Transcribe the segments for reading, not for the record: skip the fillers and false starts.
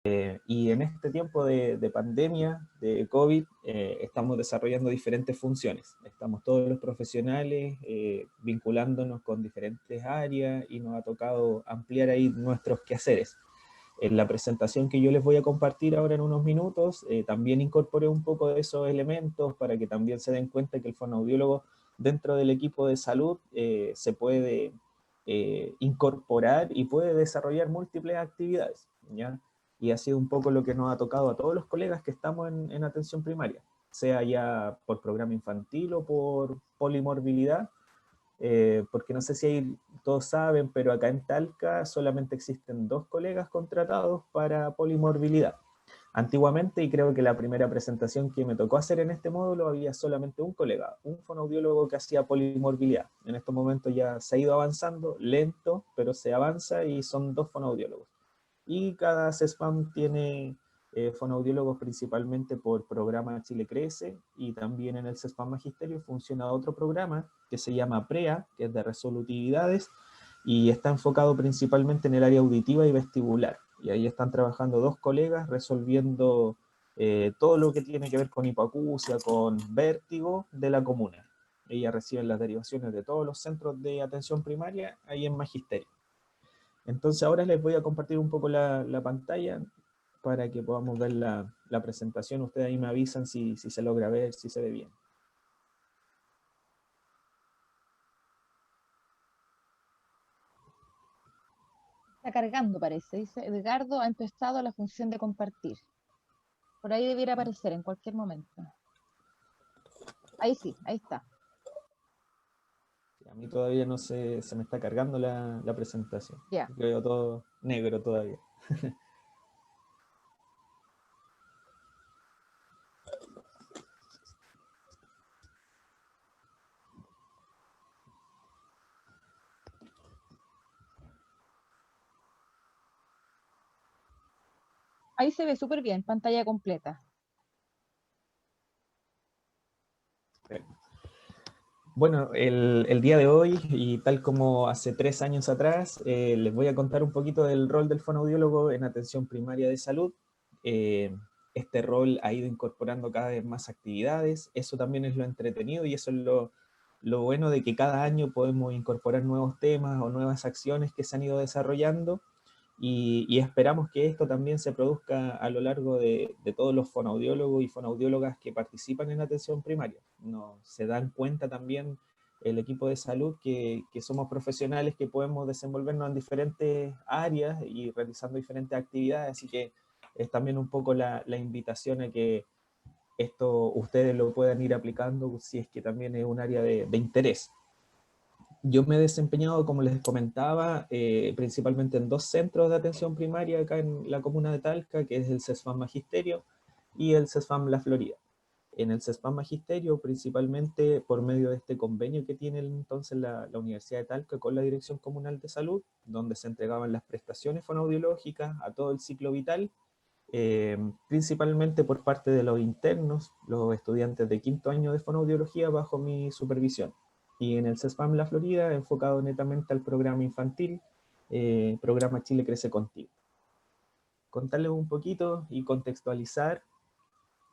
Y en este tiempo de pandemia, de COVID, estamos desarrollando diferentes funciones. Estamos todos los profesionales vinculándonos con diferentes áreas y nos ha tocado ampliar ahí nuestros quehaceres. En la presentación que yo les voy a compartir ahora en unos minutos, también incorporé un poco de esos elementos para que también se den cuenta que el fonoaudiólogo dentro del equipo de salud se puede incorporar y puede desarrollar múltiples actividades, ¿ya? Y ha sido un poco lo que nos ha tocado a todos los colegas que estamos en atención primaria, sea ya por programa infantil o por polimorbilidad, porque no sé si ahí todos saben, pero acá en Talca solamente existen 2 colegas contratados para polimorbilidad. Antiguamente, y creo que la primera presentación que me tocó hacer en este módulo, había solamente un colega, un fonoaudiólogo que hacía polimorbilidad. En estos momentos ya se ha ido avanzando, lento, pero se avanza y son 2 fonoaudiólogos. Y cada CESFAM tiene fonoaudiólogos principalmente por programa Chile Crece, y también en el CESFAM Magisterio funciona otro programa que se llama PREA, que es de resolutividades, y está enfocado principalmente en el área auditiva y vestibular. Y ahí están trabajando 2 colegas resolviendo todo lo que tiene que ver con hipoacusia, con vértigo de la comuna. Ellas reciben las derivaciones de todos los centros de atención primaria ahí en Magisterio. Entonces ahora les voy a compartir un poco la pantalla para que podamos ver la presentación. Ustedes ahí me avisan si se logra ver, si se ve bien. Está cargando, parece. Dice, Edgardo ha empezado la función de compartir. Por ahí debiera aparecer en cualquier momento. Ahí sí, ahí está. A mí todavía no se me está cargando la presentación. Ya. Veo todo negro todavía. Ahí se ve súper bien, pantalla completa. Bueno, el día de hoy, y tal como hace 3 años atrás, les voy a contar un poquito del rol del fonoaudiólogo en atención primaria de salud. Eh, este rol ha ido incorporando cada vez más actividades, eso también es lo entretenido y eso es lo bueno de que cada año podemos incorporar nuevos temas o nuevas acciones que se han ido desarrollando, y esperamos que esto también se produzca a lo largo de todos los fonoaudiólogos y fonoaudiólogas que participan en atención primaria. No, se dan cuenta también el equipo de salud que somos profesionales que podemos desenvolvernos en diferentes áreas y realizando diferentes actividades, así que es también un poco la invitación a que esto ustedes lo puedan ir aplicando si es que también es un área de interés. Yo me he desempeñado, como les comentaba, principalmente en 2 centros de atención primaria acá en la comuna de Talca, que es el CESFAM Magisterio y el CESFAM La Florida. En el CESFAM Magisterio, principalmente por medio de este convenio que tiene entonces la Universidad de Talca con la Dirección Comunal de Salud, donde se entregaban las prestaciones fonoaudiológicas a todo el ciclo vital, principalmente por parte de los internos, los estudiantes de 5º año de fonoaudiología bajo mi supervisión. Y en el CESFAM La Florida, enfocado netamente al programa infantil, programa Chile Crece Contigo. Contarles un poquito y contextualizar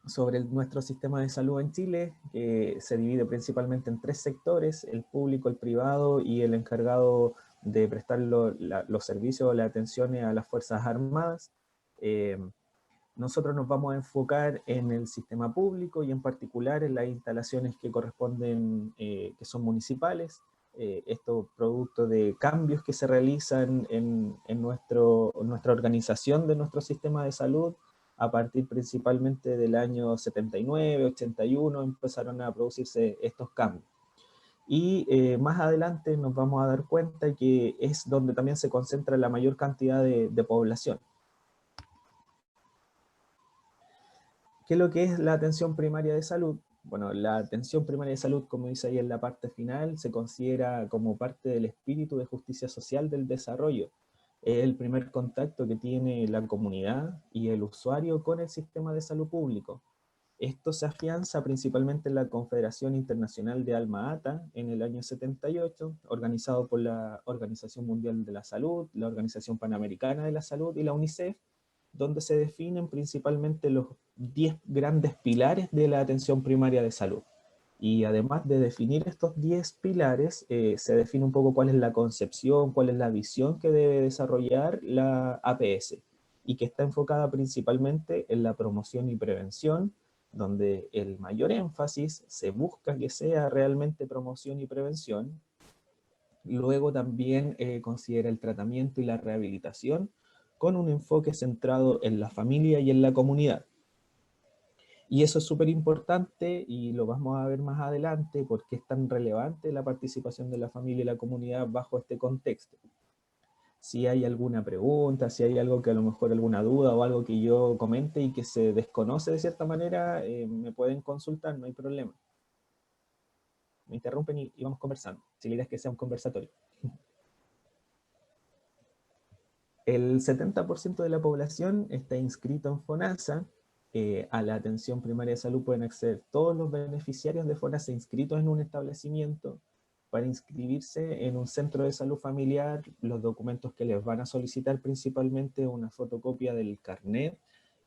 sobre nuestro sistema de salud en Chile, que se divide principalmente en 3 sectores: el público, el privado y el encargado de prestar los servicios o las atenciones a las Fuerzas Armadas. Nosotros nos vamos a enfocar en el sistema público y en particular en las instalaciones que corresponden, que son municipales. Esto producto de cambios que se realizan en nuestra organización de nuestro sistema de salud a partir principalmente del año 79, 81, empezaron a producirse estos cambios. Y más adelante nos vamos a dar cuenta que es donde también se concentra la mayor cantidad de población. ¿Qué es lo que es la atención primaria de salud? Bueno, la atención primaria de salud, como dice ahí en la parte final, se considera como parte del espíritu de justicia social del desarrollo. Es el primer contacto que tiene la comunidad y el usuario con el sistema de salud público. Esto se afianza principalmente en la Confederación Internacional de Alma Ata en el año 78, organizado por la Organización Mundial de la Salud, la Organización Panamericana de la Salud y la UNICEF, donde se definen principalmente los 10 grandes pilares de la atención primaria de salud. Y además de definir estos 10 pilares, se define un poco cuál es la concepción, cuál es la visión que debe desarrollar la APS, y que está enfocada principalmente en la promoción y prevención, donde el mayor énfasis se busca que sea realmente promoción y prevención. Luego también considera el tratamiento y la rehabilitación con un enfoque centrado en la familia y en la comunidad. Y eso es súper importante y lo vamos a ver más adelante porque es tan relevante la participación de la familia y la comunidad bajo este contexto. Si hay alguna pregunta, si hay algo que a lo mejor alguna duda o algo que yo comente y que se desconoce de cierta manera, me pueden consultar, no hay problema. Me interrumpen y vamos conversando. Si la idea es que sea un conversatorio. El 70% de la población está inscrito en FONASA. A la atención primaria de salud pueden acceder todos los beneficiarios de FONASA inscritos en un establecimiento. Para inscribirse en un centro de salud familiar, los documentos que les van a solicitar principalmente una fotocopia del carnet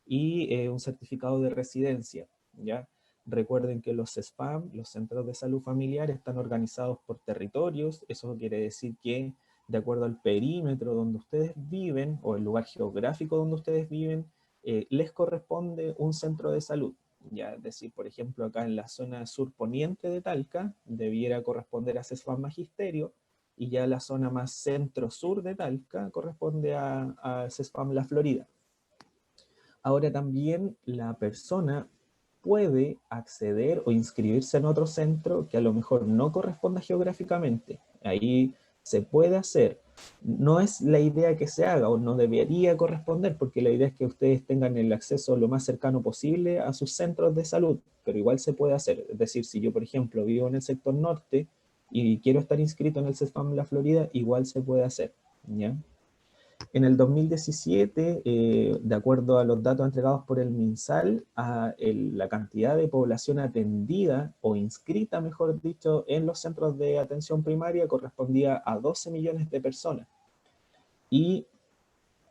y un certificado de residencia, ¿ya? Recuerden que los CESFAM, los centros de salud familiar, están organizados por territorios. Eso quiere decir que de acuerdo al perímetro donde ustedes viven o el lugar geográfico donde ustedes viven, les corresponde un centro de salud. Ya, es decir, por ejemplo, acá en la zona surponiente de Talca, debiera corresponder a CESFAM Magisterio, y ya la zona más centro-sur de Talca corresponde a CESFAM La Florida. Ahora también la persona puede acceder o inscribirse en otro centro que a lo mejor no corresponda geográficamente. Ahí se puede hacer. No es la idea que se haga o no debería corresponder, porque la idea es que ustedes tengan el acceso lo más cercano posible a sus centros de salud, pero igual se puede hacer. Es decir, si yo, por ejemplo, vivo en el sector norte y quiero estar inscrito en el CESFAM La Florida, igual se puede hacer, ¿ya? En el 2017, de acuerdo a los datos entregados por el MinSal, la cantidad de población atendida o inscrita, mejor dicho, en los centros de atención primaria correspondía a 12 millones de personas. Y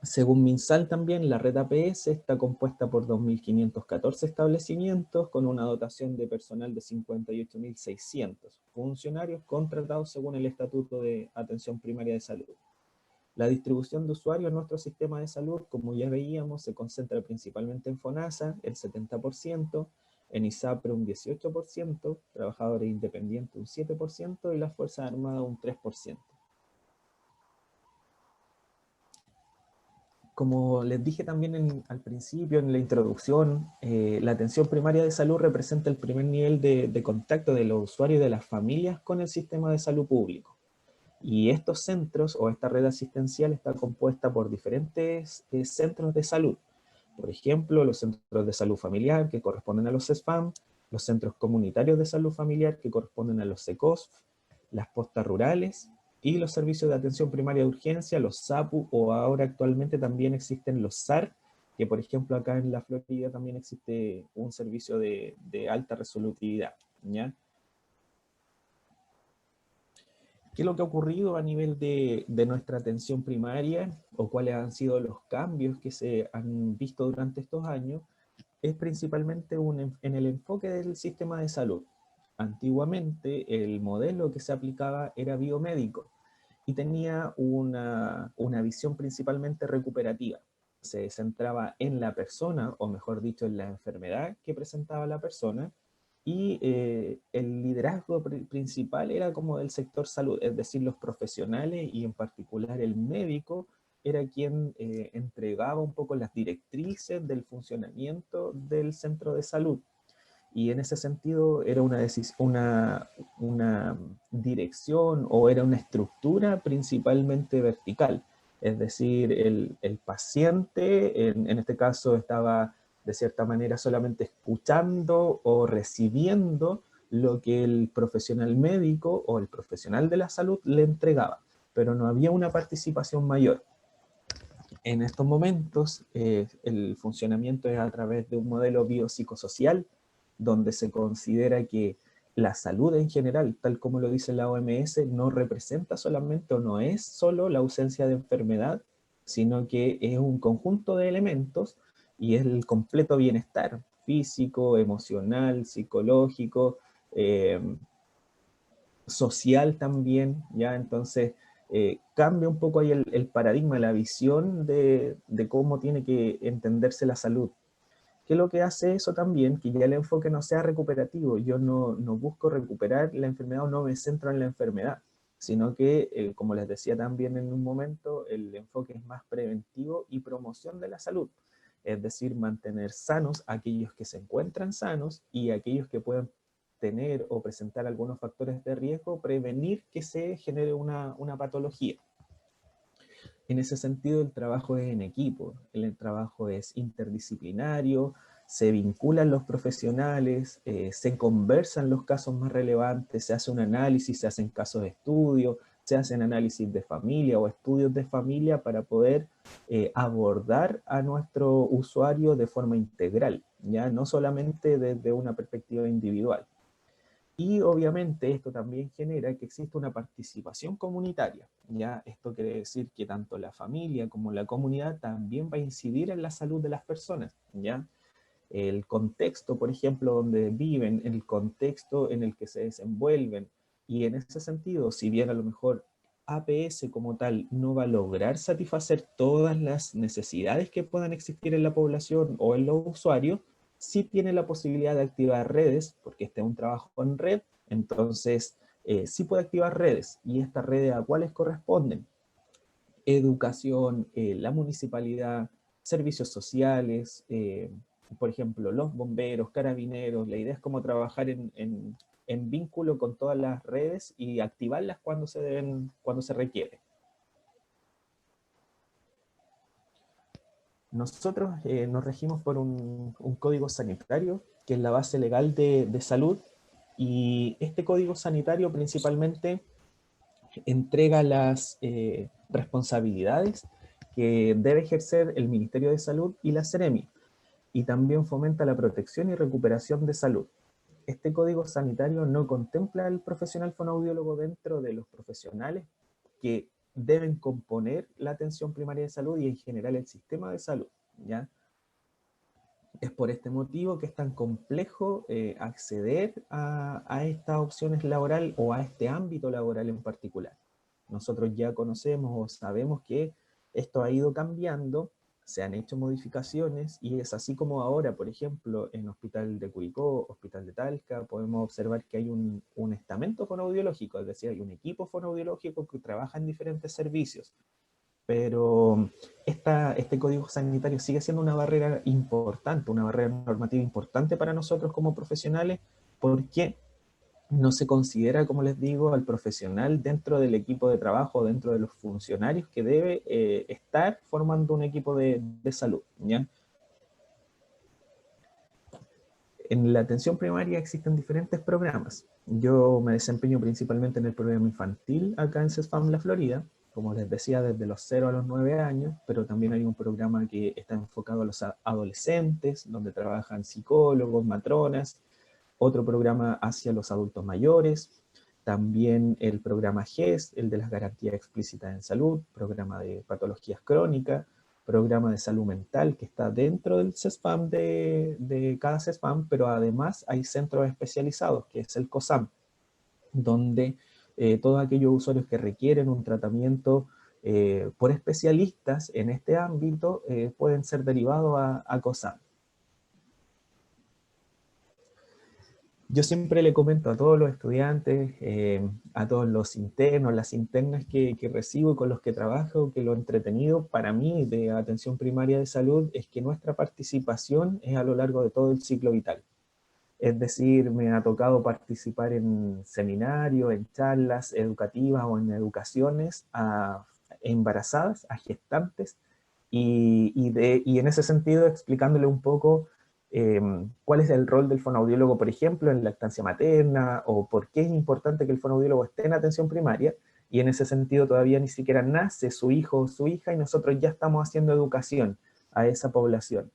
según MinSal también, la red APS está compuesta por 2.514 establecimientos con una dotación de personal de 58.600 funcionarios contratados según el Estatuto de Atención Primaria de Salud. La distribución de usuarios en nuestro sistema de salud, como ya veíamos, se concentra principalmente en FONASA, el 70%, en ISAPRE un 18%, trabajadores independientes un 7% y las Fuerzas Armadas un 3%. Como les dije también al principio, en la introducción, la atención primaria de salud representa el primer nivel de contacto de los usuarios y de las familias con el sistema de salud público. Y estos centros o esta red asistencial está compuesta por diferentes centros de salud. Por ejemplo, los centros de salud familiar que corresponden a los CESFAM, los centros comunitarios de salud familiar que corresponden a los CECOSF, las postas rurales y los servicios de atención primaria de urgencia, los SAPU, o ahora actualmente también existen los SAR, que por ejemplo acá en la Florida también existe un servicio de alta resolutividad, ¿ya? ¿Qué es lo que ha ocurrido a nivel de nuestra atención primaria o cuáles han sido los cambios que se han visto durante estos años? Es principalmente en el enfoque del sistema de salud. Antiguamente el modelo que se aplicaba era biomédico y tenía una visión principalmente recuperativa. Se centraba en la persona, o mejor dicho, en la enfermedad que presentaba la persona, y el liderazgo principal era como del sector salud, es decir, los profesionales y en particular el médico era quien entregaba un poco las directrices del funcionamiento del centro de salud. Y en ese sentido era una dirección o era una estructura principalmente vertical. Es decir, el paciente en este caso estaba de cierta manera solamente escuchando o recibiendo lo que el profesional médico o el profesional de la salud le entregaba, pero no había una participación mayor. En estos momentos, el funcionamiento es a través de un modelo biopsicosocial, donde se considera que la salud en general, tal como lo dice la OMS, no representa solamente o no es solo la ausencia de enfermedad, sino que es un conjunto de elementos y es el completo bienestar físico, emocional, psicológico, social también, ¿ya? Entonces, cambia un poco ahí el paradigma, la visión de cómo tiene que entenderse la salud. ¿Qué es lo que hace eso también? Que ya el enfoque no sea recuperativo. Yo no busco recuperar la enfermedad o no me centro en la enfermedad, sino que, como les decía también en un momento, el enfoque es más preventivo y promoción de la salud. Es decir, mantener sanos a aquellos que se encuentran sanos y aquellos que pueden tener o presentar algunos factores de riesgo, prevenir que se genere una patología. En ese sentido, el trabajo es en equipo, el trabajo es interdisciplinario, se vinculan los profesionales, se conversan los casos más relevantes, se hace un análisis, se hacen casos de estudio, se hacen análisis de familia o estudios de familia para poder abordar a nuestro usuario de forma integral, ya no solamente desde una perspectiva individual. Y obviamente esto también genera que exista una participación comunitaria, ¿ya? Esto quiere decir que tanto la familia como la comunidad también va a incidir en la salud de las personas, ¿ya? El contexto, por ejemplo, donde viven, el contexto en el que se desenvuelven, y en ese sentido, si bien a lo mejor APS como tal no va a lograr satisfacer todas las necesidades que puedan existir en la población o en los usuarios, sí tiene la posibilidad de activar redes, porque este es un trabajo en red, entonces sí puede activar redes, y estas redes a cuáles corresponden: educación, la municipalidad, servicios sociales, por ejemplo, los bomberos, carabineros. La idea es cómo trabajar en vínculo con todas las redes y activarlas cuando se requiere. Nosotros nos regimos por un código sanitario, que es la base legal de salud, y este código sanitario principalmente entrega las responsabilidades que debe ejercer el Ministerio de Salud y la Seremi, y también fomenta la protección y recuperación de salud. Este código sanitario no contempla al profesional fonoaudiólogo dentro de los profesionales que deben componer la atención primaria de salud y en general el sistema de salud, ¿ya? Es por este motivo que es tan complejo acceder a estas opciones laborales o a este ámbito laboral en particular. Nosotros ya conocemos o sabemos que esto ha ido cambiando, se han hecho modificaciones, y es así como ahora, por ejemplo, en Hospital de Curicó, Hospital de Talca, podemos observar que hay un estamento fonoaudiológico, es decir, hay un equipo fonoaudiológico que trabaja en diferentes servicios. Pero este código sanitario sigue siendo una barrera importante, una barrera normativa importante para nosotros como profesionales, porque no se considera, como les digo, al profesional dentro del equipo de trabajo, dentro de los funcionarios que debe estar formando un equipo de salud, ¿ya? En la atención primaria existen diferentes programas. Yo me desempeño principalmente en el programa infantil acá en CESFAM La Florida, como les decía, desde los 0 a los 9 años, pero también hay un programa que está enfocado a los adolescentes, donde trabajan psicólogos, matronas, otro programa hacia los adultos mayores, también el programa GES, el de las garantías explícitas en salud, programa de patologías crónicas, programa de salud mental que está dentro del CESFAM de cada CESFAM, pero además hay centros especializados, que es el COSAM, donde todos aquellos usuarios que requieren un tratamiento por especialistas en este ámbito pueden ser derivados a COSAM. Yo siempre le comento a todos los estudiantes, a todos los internos, las internas que recibo y con los que trabajo, que lo entretenido para mí de atención primaria de salud es que nuestra participación es a lo largo de todo el ciclo vital. Es decir, me ha tocado participar en seminarios, en charlas educativas o en educaciones a embarazadas, a gestantes, y en ese sentido explicándole un poco cuál es el rol del fonoaudiólogo, por ejemplo, en lactancia materna, o por qué es importante que el fonoaudiólogo esté en atención primaria, y en ese sentido todavía ni siquiera nace su hijo o su hija, y nosotros ya estamos haciendo educación a esa población.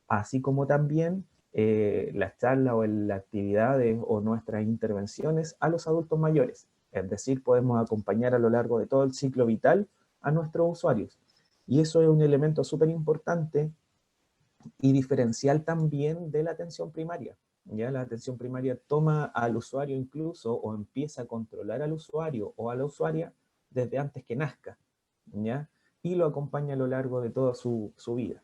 Así como también las charlas o las actividades o nuestras intervenciones a los adultos mayores. Es decir, podemos acompañar a lo largo de todo el ciclo vital a nuestros usuarios. Y eso es un elemento súper importante y diferencial también de la atención primaria. ¿Ya? La atención primaria toma al usuario incluso o empieza a controlar al usuario o a la usuaria desde antes que nazca, ¿ya? Y lo acompaña a lo largo de toda su vida.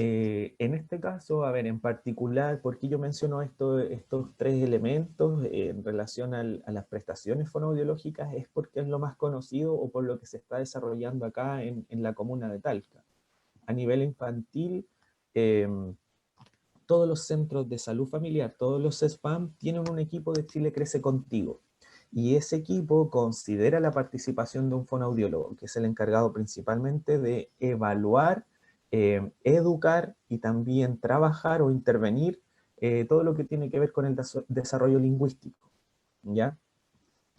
En este caso, a ver, en particular, ¿por qué yo menciono estos tres elementos en relación a las prestaciones fonoaudiológicas? Es porque es lo más conocido o por lo que se está desarrollando acá en la comuna de Talca. A nivel infantil, eh, todos los centros de salud familiar, todos los CESFAM, tienen un equipo de Chile Crece Contigo. Y ese equipo considera la participación de un fonoaudiólogo, que es el encargado principalmente de evaluar, educar y también trabajar o intervenir todo lo que tiene que ver con el desarrollo lingüístico, ¿ya?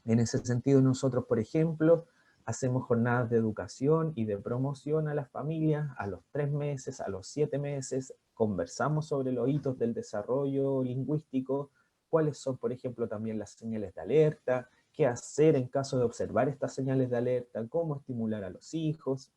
En ese sentido, nosotros, por ejemplo, hacemos jornadas de educación y de promoción a las familias a los 3 meses, a los 7 meses, conversamos sobre los hitos del desarrollo lingüístico, cuáles son, por ejemplo, también las señales de alerta, qué hacer en caso de observar estas señales de alerta, cómo estimular a los hijos.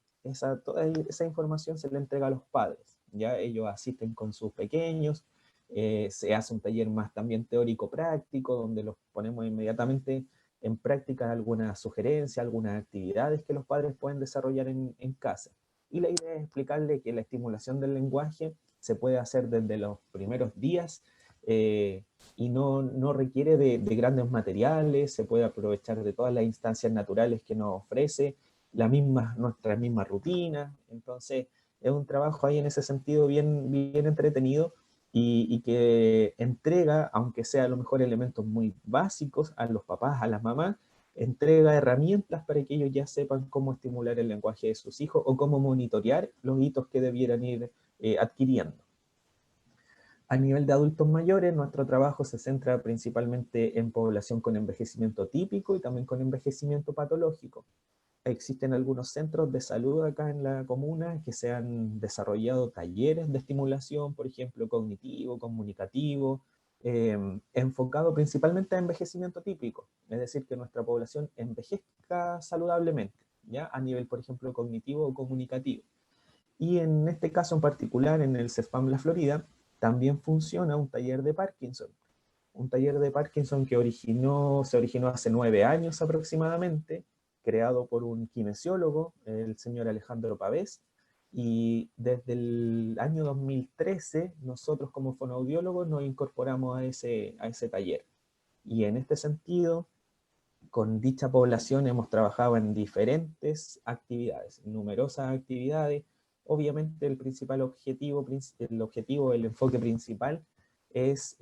Toda esa información se le entrega a los padres, ¿ya? Ellos asisten con sus pequeños, se hace un taller más también teórico-práctico, donde los ponemos inmediatamente en práctica algunas sugerencias, algunas actividades que los padres pueden desarrollar en casa. Y la idea es explicarle que la estimulación del lenguaje se puede hacer desde los primeros días y no requiere de grandes materiales, se puede aprovechar de todas las instancias naturales que nos ofrece, nuestra misma rutina. Entonces, es un trabajo ahí en ese sentido bien entretenido y que entrega, aunque sea a lo mejor elementos muy básicos a los papás, a las mamás, entrega herramientas para que ellos ya sepan cómo estimular el lenguaje de sus hijos o cómo monitorear los hitos que debieran ir adquiriendo. A nivel de adultos mayores, nuestro trabajo se centra principalmente en población con envejecimiento típico y también con envejecimiento patológico. Existen algunos centros de salud acá en la comuna que se han desarrollado talleres de estimulación, por ejemplo, cognitivo, comunicativo, enfocado principalmente a envejecimiento típico, es decir, que nuestra población envejezca saludablemente, ¿ya? A nivel, por ejemplo, cognitivo o comunicativo. Y en este caso en particular, en el CESFAM La Florida, también funciona un taller de Parkinson que se originó hace 9 años aproximadamente, creado por un kinesiólogo, el señor Alejandro Pavés, y desde el año 2013 nosotros como fonoaudiólogos nos incorporamos a ese taller. Y en este sentido, con dicha población hemos trabajado en diferentes actividades, numerosas actividades. Obviamente el enfoque principal es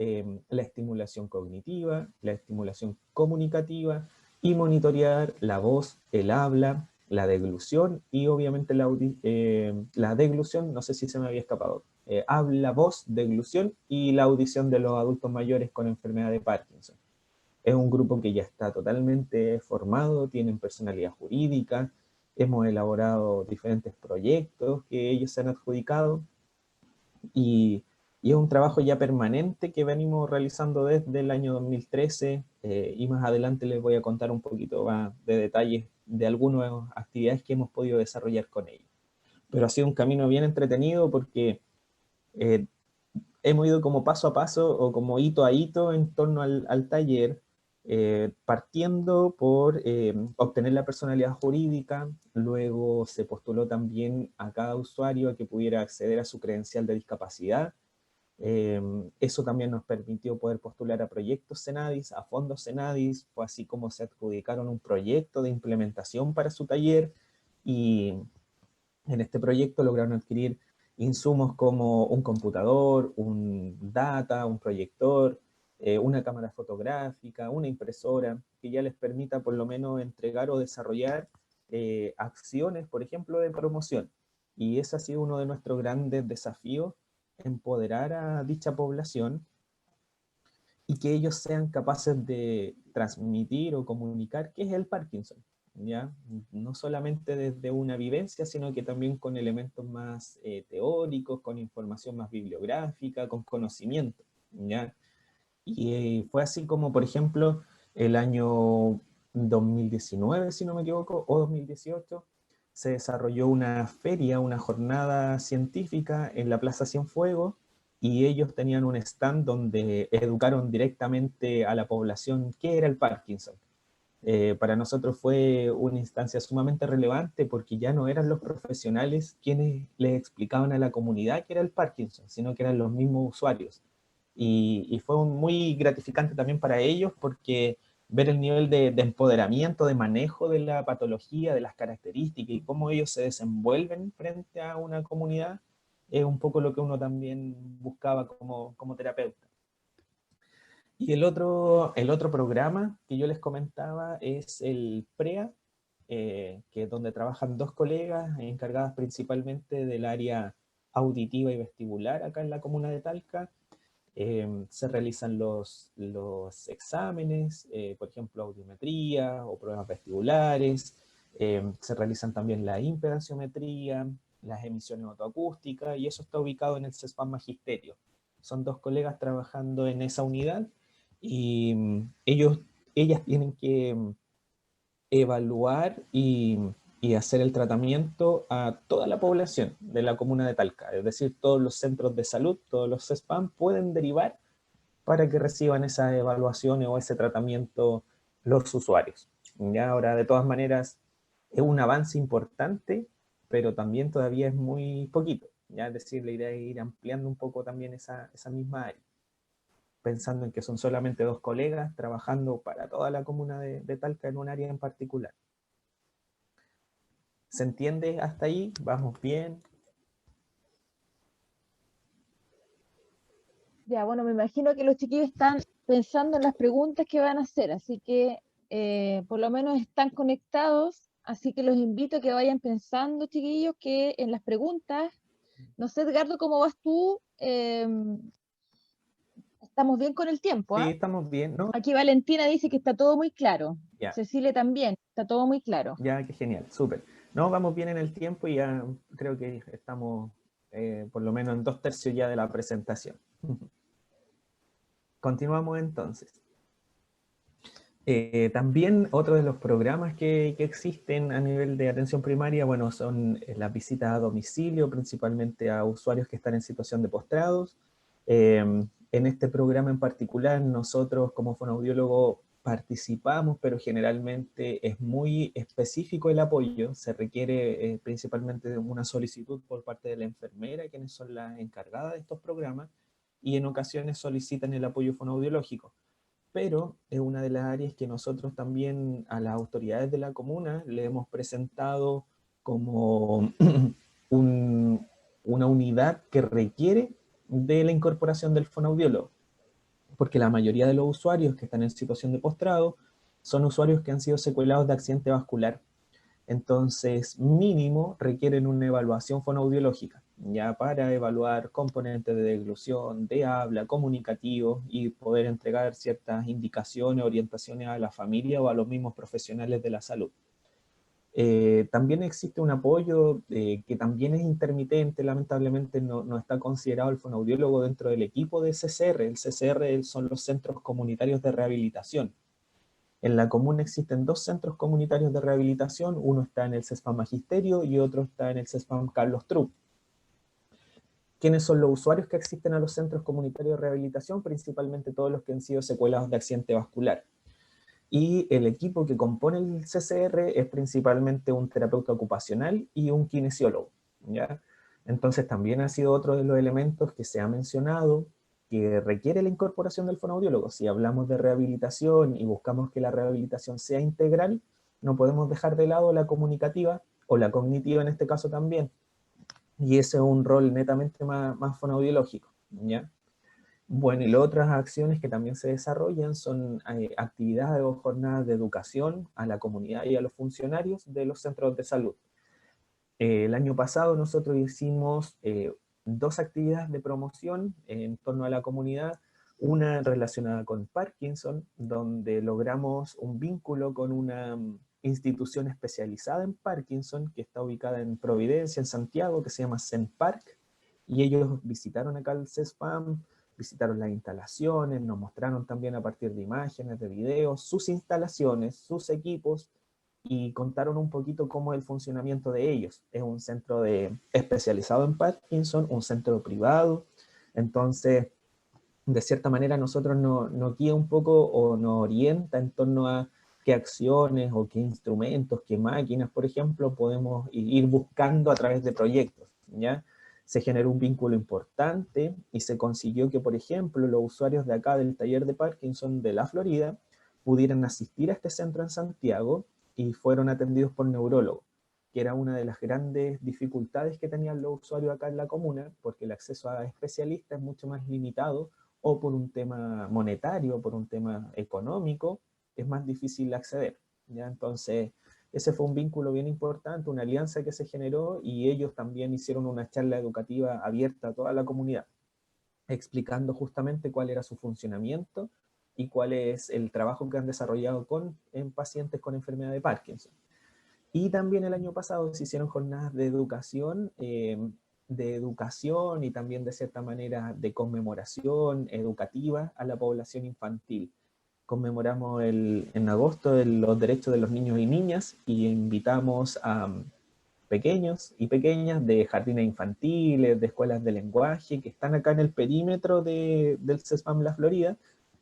la estimulación cognitiva, la estimulación comunicativa y monitorear la voz, el habla, la deglución y obviamente la deglución, no sé si se me había escapado, habla, voz, deglución y la audición de los adultos mayores con enfermedad de Parkinson. Es un grupo que ya está totalmente formado, tienen personalidad jurídica, hemos elaborado diferentes proyectos que ellos se han adjudicado y, y es un trabajo ya permanente que venimos realizando desde el año 2013 y más adelante les voy a contar un poquito más de detalles de algunas actividades que hemos podido desarrollar con ellos. Pero ha sido un camino bien entretenido porque eh, hemos ido como paso a paso o como hito a hito en torno al taller, partiendo por obtener la personalidad jurídica, luego se postuló también a cada usuario a que pudiera acceder a su credencial de discapacidad. Eso también nos permitió poder postular a proyectos Senadis, a fondos Senadis, fue así como se adjudicaron un proyecto de implementación para su taller y en este proyecto lograron adquirir insumos como un computador, un data, un proyector, una cámara fotográfica, una impresora, que ya les permita por lo menos entregar o desarrollar acciones, por ejemplo, de promoción. Y ese ha sido uno de nuestros grandes desafíos, empoderar a dicha población y que ellos sean capaces de transmitir o comunicar qué es el Parkinson, ¿ya? No solamente desde una vivencia, sino que también con elementos más teóricos, con información más bibliográfica, con conocimiento, ¿ya? Y fue así como, por ejemplo, el año 2019, si no me equivoco, o 2018, se desarrolló una feria, una jornada científica en la Plaza Cienfuegos, y ellos tenían un stand donde educaron directamente a la población qué era el Parkinson. Para nosotros fue una instancia sumamente relevante porque ya no eran los profesionales quienes les explicaban a la comunidad qué era el Parkinson, sino que eran los mismos usuarios. Y fue muy gratificante también para ellos porque ver el nivel de empoderamiento, de manejo de la patología, de las características y cómo ellos se desenvuelven frente a una comunidad, es un poco lo que uno también buscaba como terapeuta. Y el otro programa que yo les comentaba es el PREA, que es donde trabajan dos colegas encargadas principalmente del área auditiva y vestibular acá en la comuna de Talca. Se realizan los exámenes, por ejemplo, audiometría o pruebas vestibulares. Se realizan también la impedanciometría, las emisiones autoacústicas, y eso está ubicado en el CESPAM Magisterio. Son dos colegas trabajando en esa unidad y ellas tienen que evaluar y hacer el tratamiento a toda la población de la comuna de Talca. Es decir, todos los centros de salud, todos los CESPAM pueden derivar para que reciban esa evaluación o ese tratamiento los usuarios. Ya ahora, de todas maneras, es un avance importante, pero también todavía es muy poquito. Ya, es decir, la idea es ir ampliando un poco también esa misma área, pensando en que son solamente dos colegas trabajando para toda la comuna de Talca en un área en particular. ¿Se entiende hasta ahí? ¿Vamos bien? Ya, bueno, me imagino que los chiquillos están pensando en las preguntas que van a hacer, así que por lo menos están conectados, así que los invito a que vayan pensando, chiquillos, que en las preguntas, no sé, Edgardo, ¿cómo vas tú? Estamos bien con el tiempo, Sí, ¿ah? estamos bien, ¿no? Aquí Valentina dice que está todo muy claro. Ya, Cecilia también, está todo muy claro. ya, qué genial, súper. No, vamos bien en el tiempo y ya creo que estamos por lo menos en 2/3 ya de la presentación. Continuamos entonces. También otro de los programas que existen a nivel de atención primaria, bueno, son las visitas a domicilio, principalmente a usuarios que están en situación de postrados. En este programa en particular, nosotros como fonoaudiólogo participamos, pero generalmente es muy específico el apoyo. Se requiere principalmente una solicitud por parte de la enfermera, quienes son las encargadas de estos programas, y en ocasiones solicitan el apoyo fonoaudiológico, pero es una de las áreas que nosotros también a las autoridades de la comuna le hemos presentado como una unidad que requiere de la incorporación del fonoaudiólogo, porque la mayoría de los usuarios que están en situación de postrado son usuarios que han sido secuelados de accidente vascular. Entonces, mínimo requieren una evaluación fonoaudiológica, ya para evaluar componentes de deglución, de habla, comunicativo, y poder entregar ciertas indicaciones, orientaciones a la familia o a los mismos profesionales de la salud. También existe un apoyo que también es intermitente, lamentablemente no está considerado el fonoaudiólogo dentro del equipo de CCR. El CCR son los centros comunitarios de rehabilitación. En la comuna existen dos centros comunitarios de rehabilitación, uno está en el CESPAM Magisterio y otro está en el CESPAM Carlos Truc. ¿Quiénes son los usuarios que asisten a los centros comunitarios de rehabilitación? Principalmente todos los que han sido secuelados de accidente vascular. Y el equipo que compone el CCR es principalmente un terapeuta ocupacional y un kinesiólogo, ¿ya? Entonces también ha sido otro de los elementos que se ha mencionado que requiere la incorporación del fonoaudiólogo. Si hablamos de rehabilitación y buscamos que la rehabilitación sea integral, no podemos dejar de lado la comunicativa o la cognitiva en este caso también. Y ese es un rol netamente más fonoaudiológico, ¿ya? Bueno, y las otras acciones que también se desarrollan son actividades o jornadas de educación a la comunidad y a los funcionarios de los centros de salud. El año pasado nosotros hicimos dos actividades de promoción en torno a la comunidad, una relacionada con Parkinson, donde logramos un vínculo con una institución especializada en Parkinson que está ubicada en Providencia, en Santiago, que se llama CENPark, y ellos visitaron acá el CESPAM, visitaron las instalaciones, nos mostraron también a partir de imágenes, de videos, sus instalaciones, sus equipos, y contaron un poquito cómo es el funcionamiento de ellos. Es un centro especializado en Parkinson, un centro privado, entonces de cierta manera nosotros nos guía un poco o nos orienta en torno a qué acciones o qué instrumentos, qué máquinas, por ejemplo, podemos ir buscando a través de proyectos, ¿ya? Se generó un vínculo importante y se consiguió que, por ejemplo, los usuarios de acá del taller de Parkinson de la Florida pudieran asistir a este centro en Santiago y fueron atendidos por neurólogos, que era una de las grandes dificultades que tenían los usuarios acá en la comuna, porque el acceso a especialistas es mucho más limitado, o por un tema monetario, por un tema económico, es más difícil acceder, ¿ya? Entonces, ese fue un vínculo bien importante, una alianza que se generó, y ellos también hicieron una charla educativa abierta a toda la comunidad, explicando justamente cuál era su funcionamiento y cuál es el trabajo que han desarrollado en pacientes con enfermedad de Parkinson. Y también el año pasado se hicieron jornadas de educación y también de cierta manera de conmemoración educativa a la población infantil. Conmemoramos en agosto los derechos de los niños y niñas y invitamos a pequeños y pequeñas de jardines infantiles, de escuelas de lenguaje, que están acá en el perímetro del CESPAM La Florida,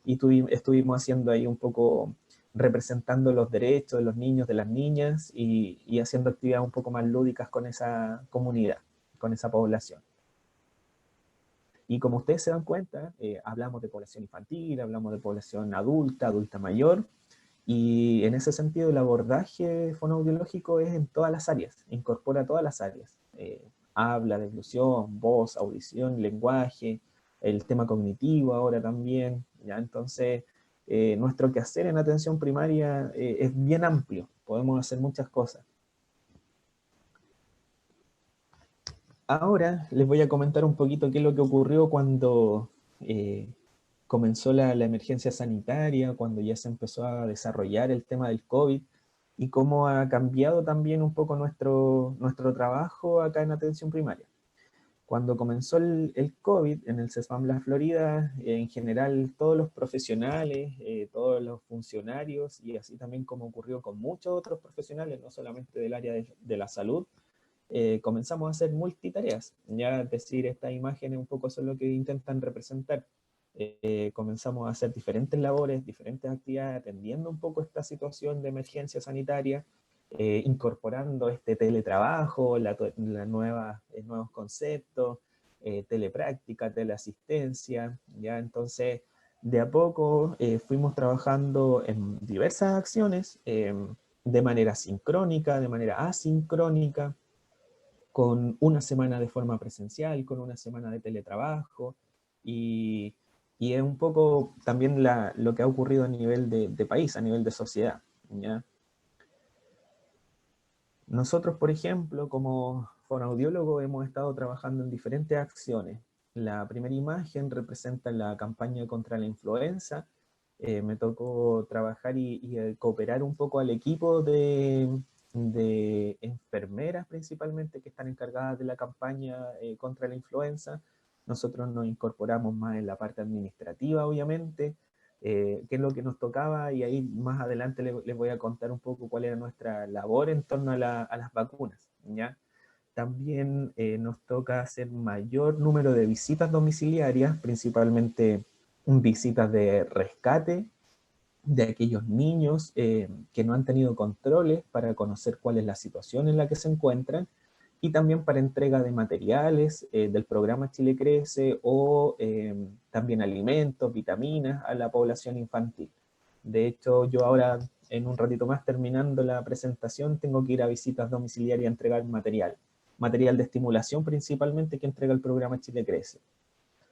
y estuvimos haciendo ahí un poco, representando los derechos de los niños, de las niñas, y haciendo actividades un poco más lúdicas con esa comunidad, con esa población. Y como ustedes se dan cuenta, hablamos de población infantil, hablamos de población adulta, adulta mayor, y en ese sentido el abordaje fonoaudiológico es en todas las áreas, incorpora todas las áreas. Habla, deglución, voz, audición, lenguaje, el tema cognitivo ahora también, ¿ya? Entonces, nuestro quehacer en atención primaria es bien amplio, podemos hacer muchas cosas. Ahora les voy a comentar un poquito qué es lo que ocurrió cuando comenzó la emergencia sanitaria, cuando ya se empezó a desarrollar el tema del COVID, y cómo ha cambiado también un poco nuestro trabajo acá en atención primaria. Cuando comenzó el COVID en el CESFAM La Florida, en general todos los profesionales, todos los funcionarios, y así también como ocurrió con muchos otros profesionales, no solamente del área de la salud, comenzamos a hacer multitareas, ya, es decir, estas imágenes un poco son lo que intentan representar. Comenzamos a hacer diferentes labores, diferentes actividades, atendiendo un poco esta situación de emergencia sanitaria, incorporando este teletrabajo, nuevos conceptos, telepráctica, teleasistencia, ya. Entonces, de a poco fuimos trabajando en diversas acciones, de manera sincrónica, de manera asincrónica, con una semana de forma presencial, con una semana de teletrabajo, y, y es un poco también lo que ha ocurrido a nivel de país, a nivel de sociedad, ¿ya? Nosotros, por ejemplo, como fonoaudiólogos hemos estado trabajando en diferentes acciones. La primera imagen representa la campaña contra la influenza. Me tocó trabajar y cooperar un poco al equipo de enfermeras principalmente que están encargadas de la campaña contra la influenza. Nosotros nos incorporamos más en la parte administrativa, obviamente, qué es lo que nos tocaba, y ahí más adelante les voy a contar un poco cuál era nuestra labor en torno a las vacunas, ¿ya? También nos toca hacer mayor número de visitas domiciliarias, principalmente visitas de rescate de aquellos niños que no han tenido controles, para conocer cuál es la situación en la que se encuentran, y también para entrega de materiales del programa Chile Crece, o también alimentos, vitaminas a la población infantil. De hecho, yo ahora, en un ratito más, terminando la presentación, tengo que ir a visitas domiciliarias a entregar material de estimulación principalmente, que entrega el programa Chile Crece.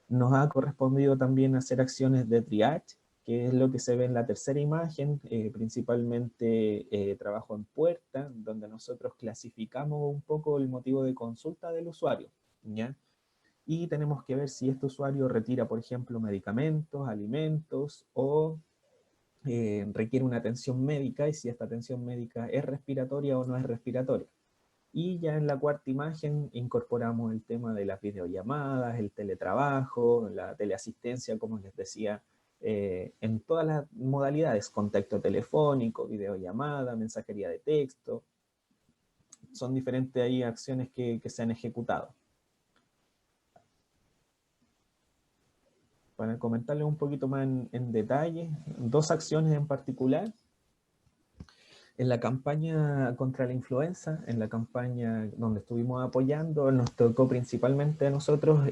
Nos ha correspondido también hacer acciones de triage, que es lo que se ve en la tercera imagen, principalmente trabajo en puerta, donde nosotros clasificamos un poco el motivo de consulta del usuario, ¿ya? Y tenemos que ver si este usuario retira, por ejemplo, medicamentos, alimentos, o requiere una atención médica, y si esta atención médica es respiratoria o no es respiratoria. Y ya en la cuarta imagen incorporamos el tema de las videollamadas, el teletrabajo, la teleasistencia, como les decía, en todas las modalidades, contacto telefónico, videollamada, mensajería de texto. Son diferentes ahí acciones que se han ejecutado. Para comentarles un poquito más en detalle, dos acciones en particular. En la campaña contra la influenza, en la campaña donde estuvimos apoyando, nos tocó principalmente a nosotros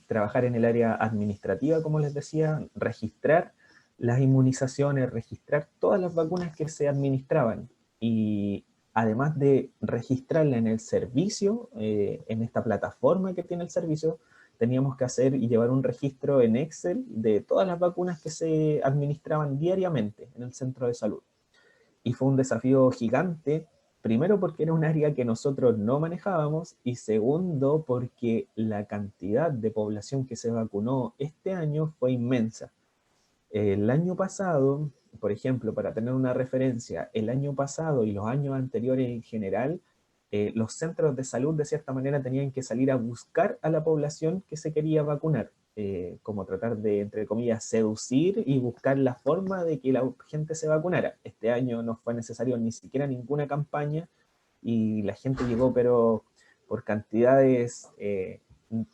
trabajar en el área administrativa, como les decía, registrar las inmunizaciones, registrar todas las vacunas que se administraban y además de registrarla en el servicio, en esta plataforma que tiene el servicio, teníamos que hacer y llevar un registro en Excel de todas las vacunas que se administraban diariamente en el centro de salud. Y fue un desafío gigante, primero porque era un área que nosotros no manejábamos y segundo porque la cantidad de población que se vacunó este año fue inmensa. El año pasado, por ejemplo, para tener una referencia, el año pasado y los años anteriores en general, los centros de salud de cierta manera tenían que salir a buscar a la población que se quería vacunar, como tratar de, entre comillas, seducir y buscar la forma de que la gente se vacunara. Este año no fue necesario ni siquiera ninguna campaña y la gente llegó, pero por cantidades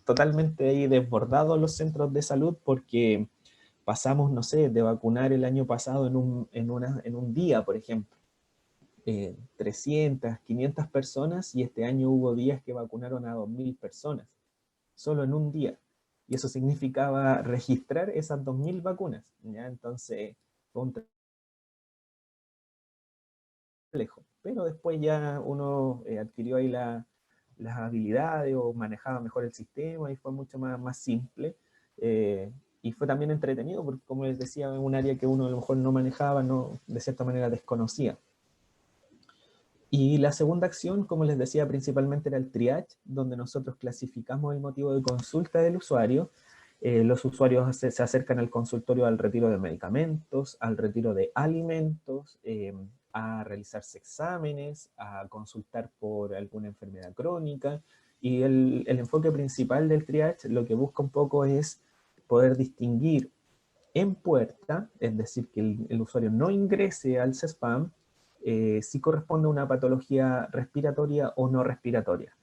totalmente ahí desbordados los centros de salud porque pasamos, no sé, de vacunar el año pasado en un día, por ejemplo, 300, 500 personas y este año hubo días que vacunaron a 2000 personas, solo en un día. Y eso significaba registrar esas 2000 vacunas, ¿ya? Entonces, fue un complejo. Pero después ya uno adquirió ahí las habilidades o manejaba mejor el sistema y fue mucho más simple. Y fue también entretenido porque, como les decía, es un área que uno a lo mejor no manejaba, no, de cierta manera desconocía. Y la segunda acción, como les decía, principalmente era el triage, donde nosotros clasificamos el motivo de consulta del usuario. Los usuarios se acercan al consultorio al retiro de medicamentos, al retiro de alimentos, a realizarse exámenes, a consultar por alguna enfermedad crónica. Y el enfoque principal del triage lo que busca un poco es poder distinguir en puerta, es decir, que el usuario no ingrese al CESPAM, si corresponde a una patología respiratoria o no respiratoria.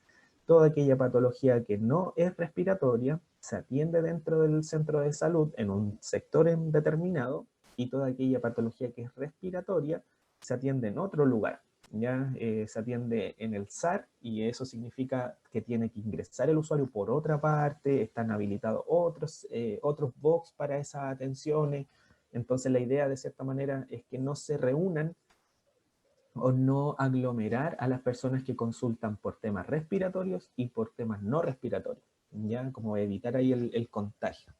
Toda aquella patología que no es respiratoria se atiende dentro del centro de salud en un sector determinado y toda aquella patología que es respiratoria se atiende en otro lugar. Ya se atiende en el SAR y eso significa que tiene que ingresar el usuario por otra parte, están habilitados otros box para esas atenciones. Entonces la idea de cierta manera es que no se reúnan o no aglomerar a las personas que consultan por temas respiratorios y por temas no respiratorios, ya como evitar ahí el contagio.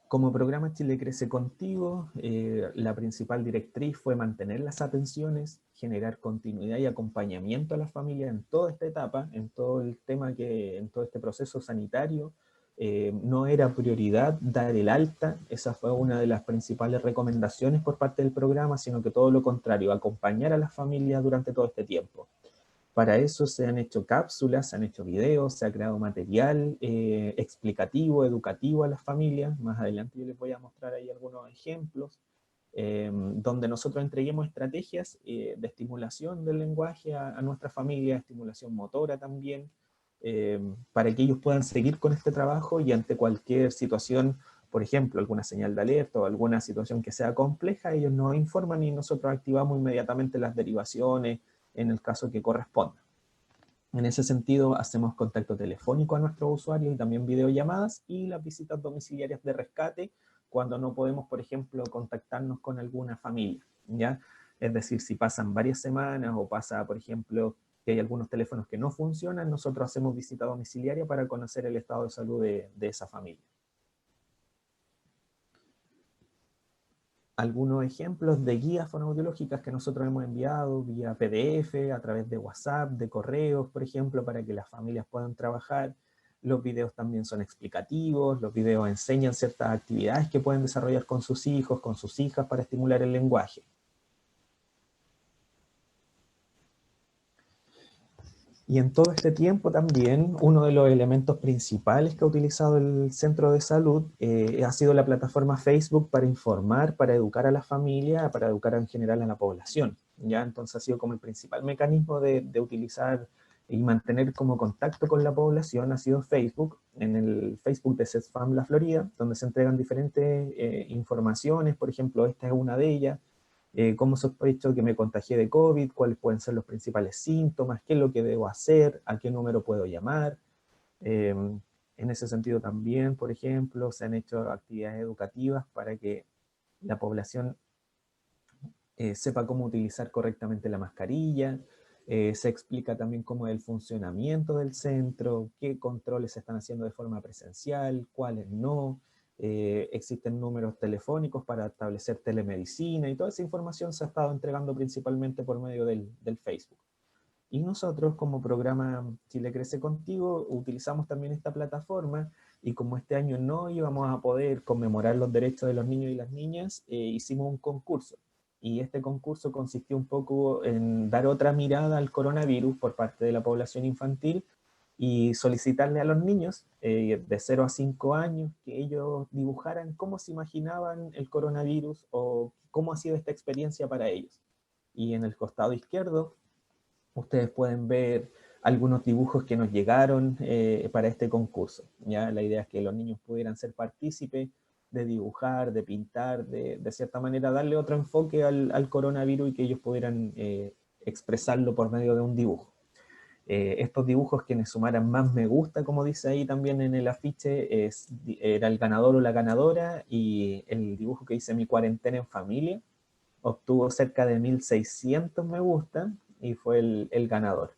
Como programa Chile Crece Contigo, la principal directriz fue mantener las atenciones, generar continuidad y acompañamiento a las familias en toda esta etapa, en todo el tema en todo este proceso sanitario. No era prioridad dar el alta, esa fue una de las principales recomendaciones por parte del programa, sino que todo lo contrario, acompañar a las familias durante todo este tiempo. Para eso se han hecho cápsulas, se han hecho videos, se ha creado material explicativo, educativo a las familias. Más adelante yo les voy a mostrar ahí algunos ejemplos, donde nosotros entreguemos estrategias de estimulación del lenguaje a nuestra familia, estimulación motora también, para que ellos puedan seguir con este trabajo y ante cualquier situación, por ejemplo, alguna señal de alerta o alguna situación que sea compleja, ellos nos informan y nosotros activamos inmediatamente las derivaciones, en el caso que corresponda. En ese sentido, hacemos contacto telefónico a nuestros usuarios y también videollamadas y las visitas domiciliarias de rescate cuando no podemos, por ejemplo, contactarnos con alguna familia, ¿ya? Es decir, si pasan varias semanas o pasa, por ejemplo, que hay algunos teléfonos que no funcionan, nosotros hacemos visita domiciliaria para conocer el estado de salud de esa familia. Algunos ejemplos de guías fonoaudiológicas que nosotros hemos enviado vía PDF, a través de WhatsApp, de correos, por ejemplo, para que las familias puedan trabajar. Los videos también son explicativos, los videos enseñan ciertas actividades que pueden desarrollar con sus hijos, con sus hijas para estimular el lenguaje. Y en todo este tiempo también, uno de los elementos principales que ha utilizado el centro de salud ha sido la plataforma Facebook para informar, para educar a la familia, para educar en general a la población. ¿Ya? Entonces ha sido como el principal mecanismo de utilizar y mantener como contacto con la población ha sido Facebook, en el Facebook de CESFAM La Florida, donde se entregan diferentes informaciones, por ejemplo, esta es una de ellas, cómo sospecho que me contagié de COVID, cuáles pueden ser los principales síntomas, qué es lo que debo hacer, a qué número puedo llamar. En ese sentido también, por ejemplo, se han hecho actividades educativas para que la población sepa cómo utilizar correctamente la mascarilla, se explica también cómo es el funcionamiento del centro, qué controles se están haciendo de forma presencial, cuáles no, existen números telefónicos para establecer telemedicina y toda esa información se ha estado entregando principalmente por medio del Facebook. Y nosotros como programa Chile Crece Contigo utilizamos también esta plataforma y como este año no íbamos a poder conmemorar los derechos de los niños y las niñas, hicimos un concurso. Y este concurso consistió un poco en dar otra mirada al coronavirus por parte de la población infantil y solicitarle a los niños de 0 a 5 años que ellos dibujaran cómo se imaginaban el coronavirus o cómo ha sido esta experiencia para ellos. Y en el costado izquierdo ustedes pueden ver algunos dibujos que nos llegaron para este concurso. ¿Ya? La idea es que los niños pudieran ser partícipes de dibujar, de pintar, de cierta manera darle otro enfoque al coronavirus y que ellos pudieran expresarlo por medio de un dibujo. Estos dibujos, quienes sumaran más me gusta, como dice ahí también en el afiche, era el ganador o la ganadora, y el dibujo que dice mi cuarentena en familia obtuvo cerca de 1600 me gusta y fue el ganador.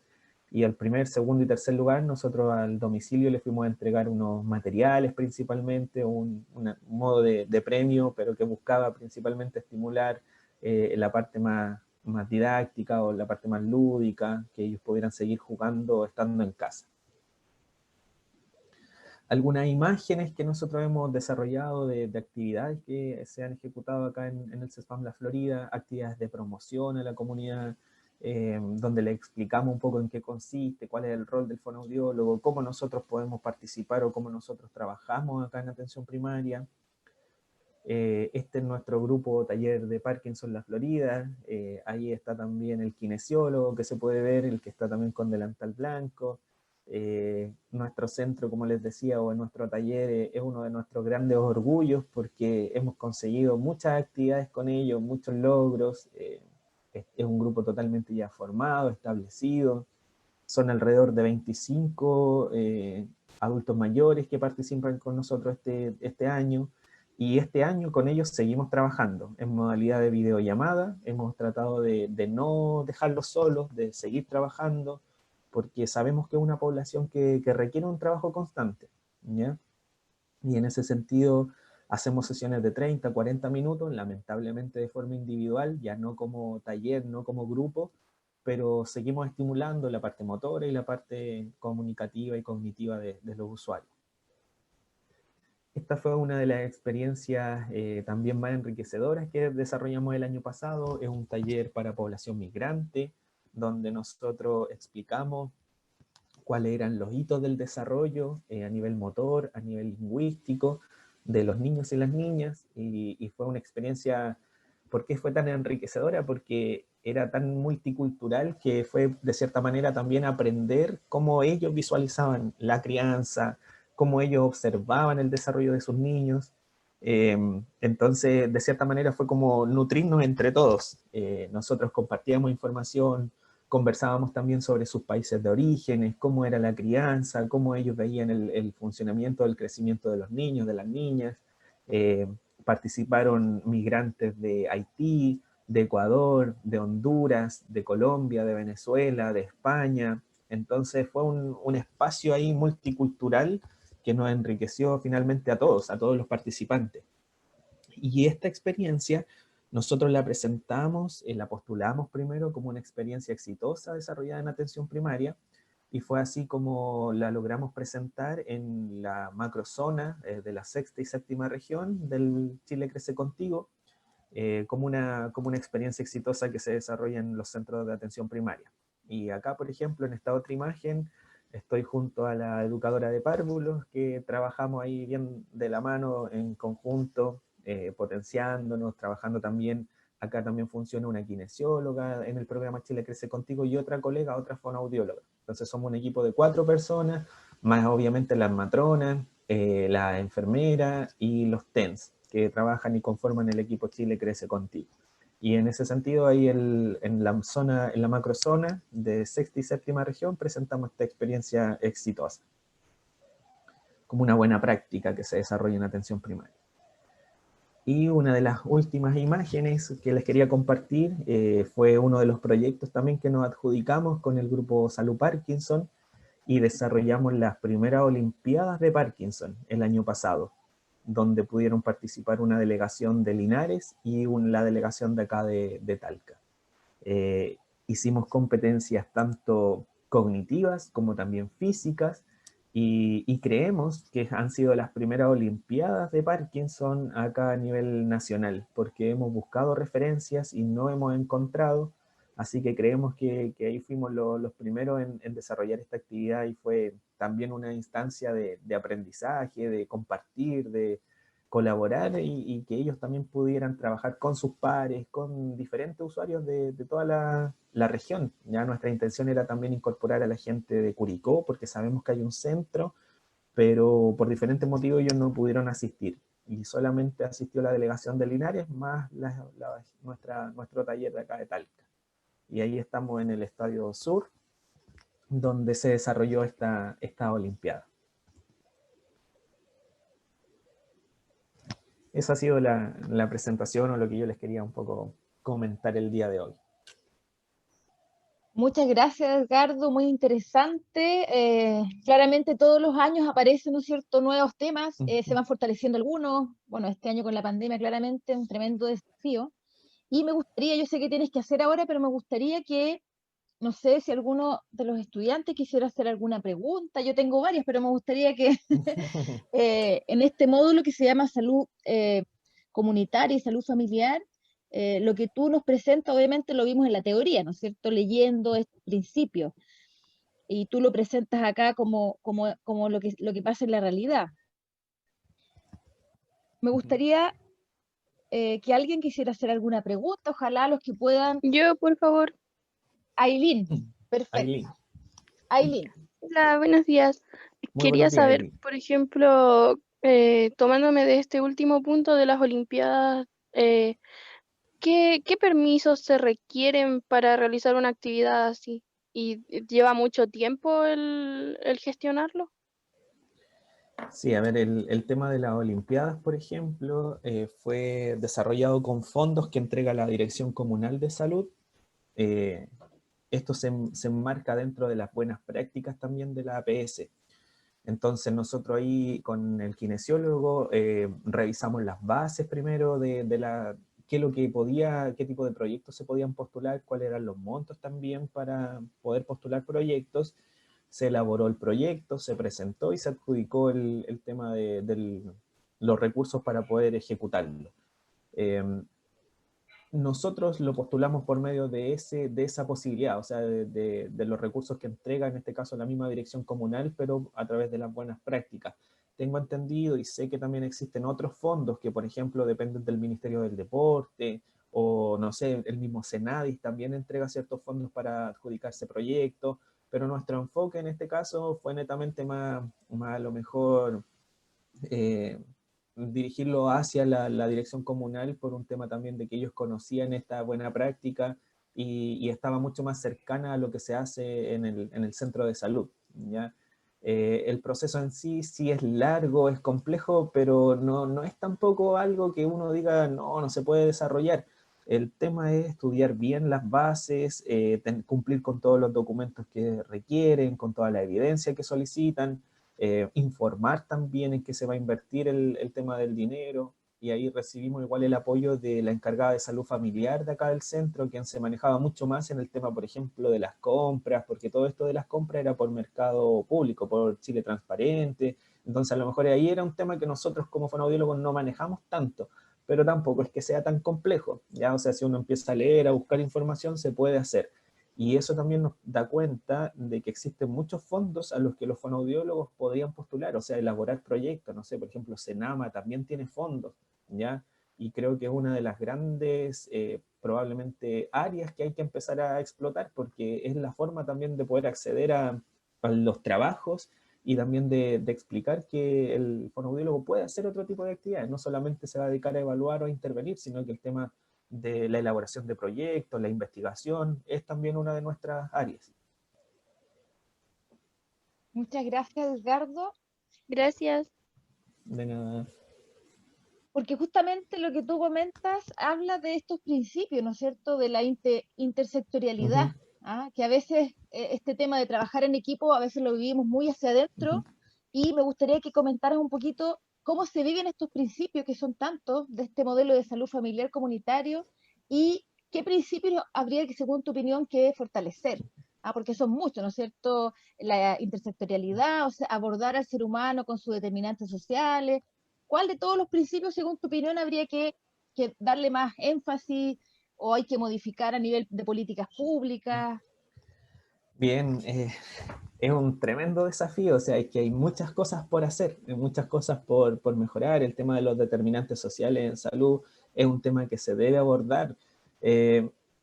Y al primer, segundo y tercer lugar, nosotros al domicilio le fuimos a entregar unos materiales principalmente, un modo de premio, pero que buscaba principalmente estimular la parte más didáctica o la parte más lúdica, que ellos pudieran seguir jugando estando en casa. Algunas imágenes que nosotros hemos desarrollado de actividades que se han ejecutado acá en el CESFAM La Florida, actividades de promoción a la comunidad, donde le explicamos un poco en qué consiste, cuál es el rol del fonoaudiólogo, cómo nosotros podemos participar o cómo nosotros trabajamos acá en atención primaria. Este es nuestro grupo taller de Parkinson La Florida, ahí está también el kinesiólogo que se puede ver, el que está también con delantal blanco. Nuestro centro, como les decía, o nuestro taller es uno de nuestros grandes orgullos porque hemos conseguido muchas actividades con ellos, muchos logros. Es un grupo totalmente ya formado, establecido. Son alrededor de 25 adultos mayores que participan con nosotros este año. Y este año con ellos seguimos trabajando en modalidad de videollamada. Hemos tratado de no dejarlos solos, de seguir trabajando, porque sabemos que es una población que requiere un trabajo constante, ¿ya? Y en ese sentido hacemos sesiones de 30, 40 minutos, lamentablemente de forma individual, ya no como taller, no como grupo, pero seguimos estimulando la parte motora y la parte comunicativa y cognitiva de los usuarios. Esta fue una de las experiencias también más enriquecedoras que desarrollamos el año pasado. Es un taller para población migrante, donde nosotros explicamos cuáles eran los hitos del desarrollo a nivel motor, a nivel lingüístico, de los niños y las niñas, y fue una experiencia. ¿Por qué fue tan enriquecedora? Porque era tan multicultural que fue de cierta manera también aprender cómo ellos visualizaban la crianza, cómo ellos observaban el desarrollo de sus niños. Entonces, de cierta manera fue como nutrirnos entre todos. Nosotros compartíamos información, conversábamos también sobre sus países de orígenes, cómo era la crianza, cómo ellos veían el funcionamiento del crecimiento de los niños, de las niñas. Participaron migrantes de Haití, de Ecuador, de Honduras, de Colombia, de Venezuela, de España. Entonces fue un espacio ahí multicultural que nos enriqueció finalmente a todos los participantes. Y esta experiencia nosotros la presentamos, la postulamos primero como una experiencia exitosa desarrollada en atención primaria, y fue así como la logramos presentar en la macrozona de la sexta y séptima región del Chile Crece Contigo, como una experiencia exitosa que se desarrolla en los centros de atención primaria. Y acá, por ejemplo, en esta otra imagen, estoy junto a la educadora de párvulos, que trabajamos ahí bien de la mano, en conjunto, potenciándonos, trabajando también. Acá también funciona una kinesióloga en el programa Chile Crece Contigo y otra colega, otra fonoaudióloga. Entonces somos un equipo de 4 personas, más obviamente las matronas, la enfermera y los TENS, que trabajan y conforman el equipo Chile Crece Contigo. Y en ese sentido, ahí en la zona, en la macrozona de sexta y séptima región, presentamos esta experiencia exitosa, como una buena práctica que se desarrolla en atención primaria. Y una de las últimas imágenes que les quería compartir fue uno de los proyectos también que nos adjudicamos con el grupo Salud Parkinson, y desarrollamos las primeras Olimpiadas de Parkinson el año pasado, donde pudieron participar una delegación de Linares y la delegación de acá de Talca. Hicimos competencias tanto cognitivas como también físicas, y creemos que han sido las primeras Olimpiadas de Parkinson acá a nivel nacional, porque hemos buscado referencias y no hemos encontrado, así que creemos que ahí fuimos los primeros en desarrollar esta actividad, y fue también una instancia de aprendizaje, de compartir, de colaborar, y que ellos también pudieran trabajar con sus pares, con diferentes usuarios de toda la región. Ya nuestra intención era también incorporar a la gente de Curicó, porque sabemos que hay un centro, pero por diferentes motivos ellos no pudieron asistir. Y solamente asistió la delegación de Linares, más nuestro taller de acá de Talca. Y ahí estamos en el Estadio Sur, donde se desarrolló esta Olimpiada. Esa ha sido la presentación, o lo que yo les quería un poco comentar el día de hoy. Muchas gracias, Edgardo, muy interesante. Claramente todos los años aparecen, ¿no es cierto?, nuevos temas, se van fortaleciendo algunos. Bueno, este año con la pandemia claramente un tremendo desafío. Y me gustaría, yo sé que tienes que hacer ahora, pero me gustaría que, no sé si alguno de los estudiantes quisiera hacer alguna pregunta. Yo tengo varias, pero me gustaría que en este módulo que se llama salud comunitaria y salud familiar, lo que tú nos presentas, obviamente lo vimos en la teoría, ¿no es cierto? Leyendo estos principios. Y tú lo presentas acá como lo que pasa en la realidad. Me gustaría que alguien quisiera hacer alguna pregunta, ojalá los que puedan. Yo, por favor. Aileen, perfecto. Aileen. Aileen. Hola, buenos días. Muy Quería buenos días, saber, Aileen. por ejemplo, tomándome de este último punto de las Olimpiadas, ¿qué permisos se requieren para realizar una actividad así? ¿Y lleva mucho tiempo el gestionarlo? Sí, a ver, el tema de las Olimpiadas, por ejemplo, fue desarrollado con fondos que entrega la Dirección Comunal de Salud. Esto se enmarca dentro de las buenas prácticas también de la APS. Entonces nosotros ahí con el kinesiólogo revisamos las bases primero qué tipo de proyectos se podían postular, cuáles eran los montos también para poder postular proyectos. Se elaboró el proyecto, se presentó y se adjudicó el tema de los recursos para poder ejecutarlo. Nosotros lo postulamos por medio de esa posibilidad, o sea, de los recursos que entrega, en este caso, la misma dirección comunal, pero a través de las buenas prácticas. Tengo entendido y sé que también existen otros fondos que, por ejemplo, dependen del Ministerio del Deporte, o no sé, el mismo Senadis también entrega ciertos fondos para adjudicarse proyectos, pero nuestro enfoque en este caso fue netamente más a lo mejor dirigirlo hacia la dirección comunal, por un tema también de que ellos conocían esta buena práctica y estaba mucho más cercana a lo que se hace en el centro de salud, ¿ya? El proceso en sí es largo, es complejo, pero no es tampoco algo que uno diga no se puede desarrollar. El tema es estudiar bien las bases, cumplir con todos los documentos que requieren, con toda la evidencia que solicitan, informar también en qué se va a invertir el tema del dinero, y ahí recibimos igual el apoyo de la encargada de salud familiar de acá del centro, quien se manejaba mucho más en el tema, por ejemplo, de las compras, porque todo esto de las compras era por mercado público, por Chile Transparente. Entonces a lo mejor ahí era un tema que nosotros como fonoaudiólogos no manejamos tanto, pero tampoco es que sea tan complejo, ¿ya? O sea, si uno empieza a leer, a buscar información, se puede hacer. Y eso también nos da cuenta de que existen muchos fondos a los que los fonoaudiólogos podrían postular, o sea, elaborar proyectos, no sé, por ejemplo, Senama también tiene fondos, ¿ya? Y creo que es una de las grandes, probablemente, áreas que hay que empezar a explotar, porque es la forma también de poder acceder a los trabajos y también de explicar que el fonoaudiólogo puede hacer otro tipo de actividades, no solamente se va a dedicar a evaluar o a intervenir, sino que el tema de la elaboración de proyectos, la investigación, es también una de nuestras áreas. Muchas gracias, Edgardo, Gracias. De nada. porque justamente lo que tú comentas habla de estos principios, ¿no es cierto?, de la intersectorialidad, Ujú, ¿ah? Que a veces este tema de trabajar en equipo, a veces lo vivimos muy hacia adentro, ujú. y me gustaría que comentaras un poquito cómo se viven estos principios, que son tantos, de este modelo de salud familiar comunitario, y qué principios habría que, según tu opinión, que fortalecer. Ah, porque son muchos, ¿no es cierto? La intersectorialidad, o sea, abordar al ser humano con sus determinantes sociales. ¿Cuál de todos los principios, según tu opinión, habría que darle más énfasis o hay que modificar a nivel de políticas públicas? Bien, es un tremendo desafío, o sea, es que hay muchas cosas por hacer, hay muchas cosas por mejorar. El tema de los determinantes sociales en salud es un tema que se debe abordar.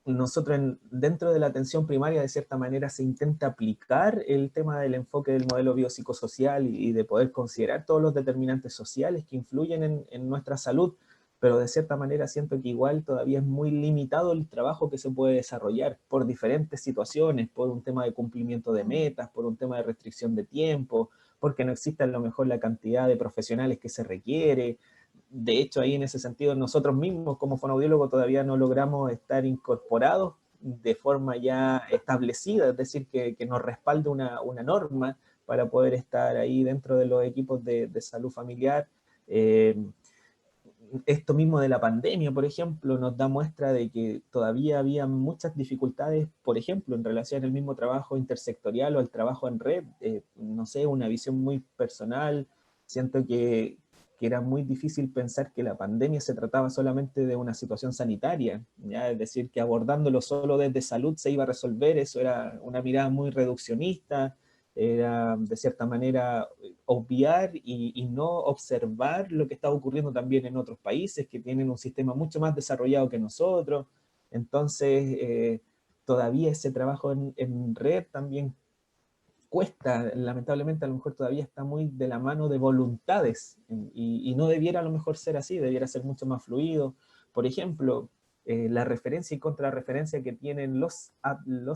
Nosotros dentro de la atención primaria, de cierta manera, se intenta aplicar el tema del enfoque del modelo biopsicosocial y de poder considerar todos los determinantes sociales que influyen en nuestra salud, pero de cierta manera siento que igual todavía es muy limitado el trabajo que se puede desarrollar por diferentes situaciones, por un tema de cumplimiento de metas, por un tema de restricción de tiempo, porque no existe a lo mejor la cantidad de profesionales que se requiere. De hecho, ahí en ese sentido, nosotros mismos como fonoaudiólogos todavía no logramos estar incorporados de forma ya establecida, es decir, que nos respalde una norma para poder estar ahí dentro de los equipos de salud familiar. Esto mismo de la pandemia, por ejemplo, nos da muestra de que todavía había muchas dificultades, por ejemplo, en relación al mismo trabajo intersectorial o al trabajo en red. No sé, una visión muy personal. Siento que era muy difícil pensar que la pandemia se trataba solamente de una situación sanitaria, ¿ya? Es decir, que abordándolo solo desde salud se iba a resolver. Eso era una mirada muy reduccionista, era de cierta manera obviar y no observar lo que está ocurriendo también en otros países que tienen un sistema mucho más desarrollado que nosotros. Entonces, todavía ese trabajo en red también cuesta, lamentablemente a lo mejor todavía está muy de la mano de voluntades y no debiera a lo mejor ser así, debiera ser mucho más fluido. Por ejemplo, la referencia y contrarreferencia que tienen los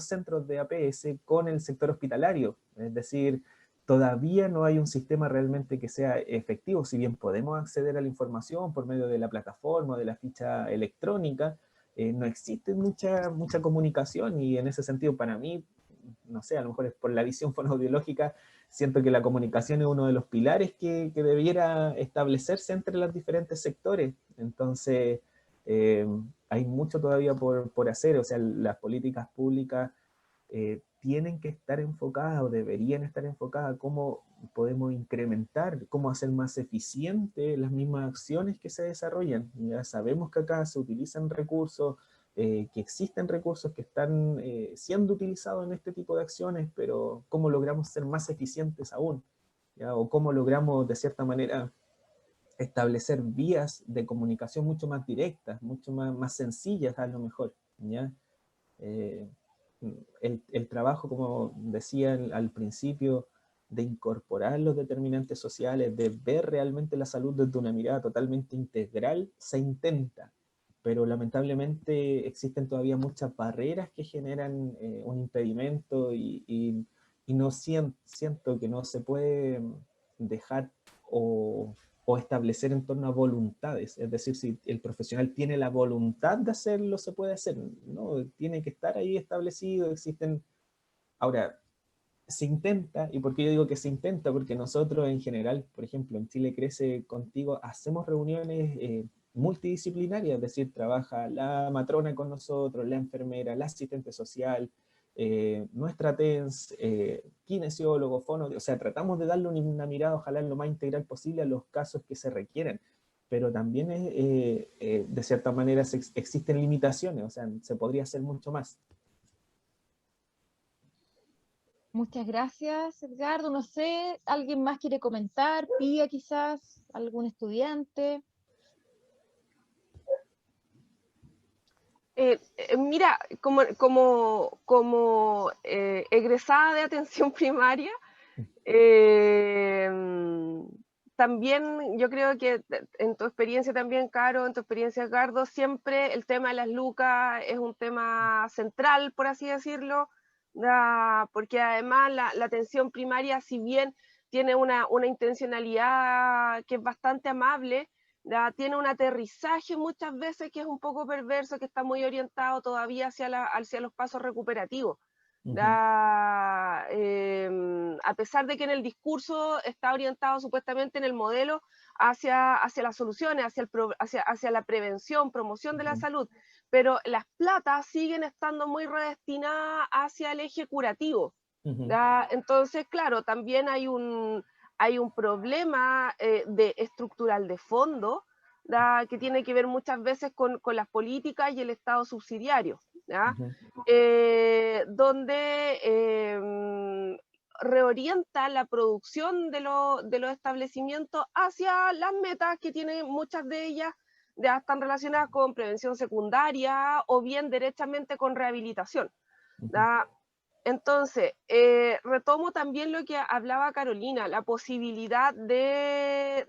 centros de APS con el sector hospitalario, es decir, todavía no hay un sistema realmente que sea efectivo, si bien podemos acceder a la información por medio de la plataforma, de la ficha electrónica, no existe mucha comunicación y en ese sentido para mí, no sé, a lo mejor es por la visión fonoaudiológica, siento que la comunicación es uno de los pilares que debiera establecerse entre los diferentes sectores. Entonces, hay mucho todavía por hacer, o sea, las políticas públicas tienen que estar enfocadas o deberían estar enfocadas a cómo podemos incrementar, cómo hacer más eficiente las mismas acciones que se desarrollan. Ya sabemos que acá se utilizan recursos, que existen recursos que están siendo utilizados en este tipo de acciones, pero cómo logramos ser más eficientes aún, ¿ya? O cómo logramos de cierta manera establecer vías de comunicación mucho más directas, mucho más sencillas a lo mejor, ¿ya? Eh, el trabajo, como decía al principio, de incorporar los determinantes sociales, de ver realmente la salud desde una mirada totalmente integral, se intenta, pero lamentablemente existen todavía muchas barreras que generan un impedimento y no siento que no se puede dejar o establecer en torno a voluntades. Es decir, si el profesional tiene la voluntad de hacerlo, se puede hacer. No, tiene que estar ahí establecido, existen... Ahora, se intenta, y por qué yo digo que se intenta, porque nosotros en general, por ejemplo, en Chile Crece Contigo, hacemos reuniones multidisciplinarias, es decir, trabaja la matrona con nosotros, la enfermera, la asistente social, nuestra TENS, kinesiólogo, fono, o sea, tratamos de darle una mirada, ojalá lo más integral posible a los casos que se requieren, pero también de cierta manera existen limitaciones, o sea, se podría hacer mucho más. Muchas gracias, Edgardo. No sé, ¿alguien más quiere comentar? Pía quizás, algún estudiante. Mira, como egresada de atención primaria, también yo creo que en tu experiencia también, Caro, en tu experiencia, Edgardo, siempre el tema de las lucas es un tema central, por así decirlo, porque además la atención primaria, si bien tiene una intencionalidad que es bastante amable, tiene un aterrizaje muchas veces que es un poco perverso, que está muy orientado todavía hacia los pasos recuperativos. A pesar de que en el discurso está orientado supuestamente en el modelo hacia las soluciones, hacia la prevención, promoción de la salud, pero las platas siguen estando muy redestinadas hacia el eje curativo. Entonces, claro, también hay un problema estructural de fondo, que tiene que ver muchas veces con las políticas y el Estado subsidiario, donde reorienta la producción de los establecimientos hacia las metas que tienen muchas de ellas, ya están relacionadas con prevención secundaria o bien derechamente con rehabilitación. Entonces, retomo también lo que hablaba Carolina, la posibilidad de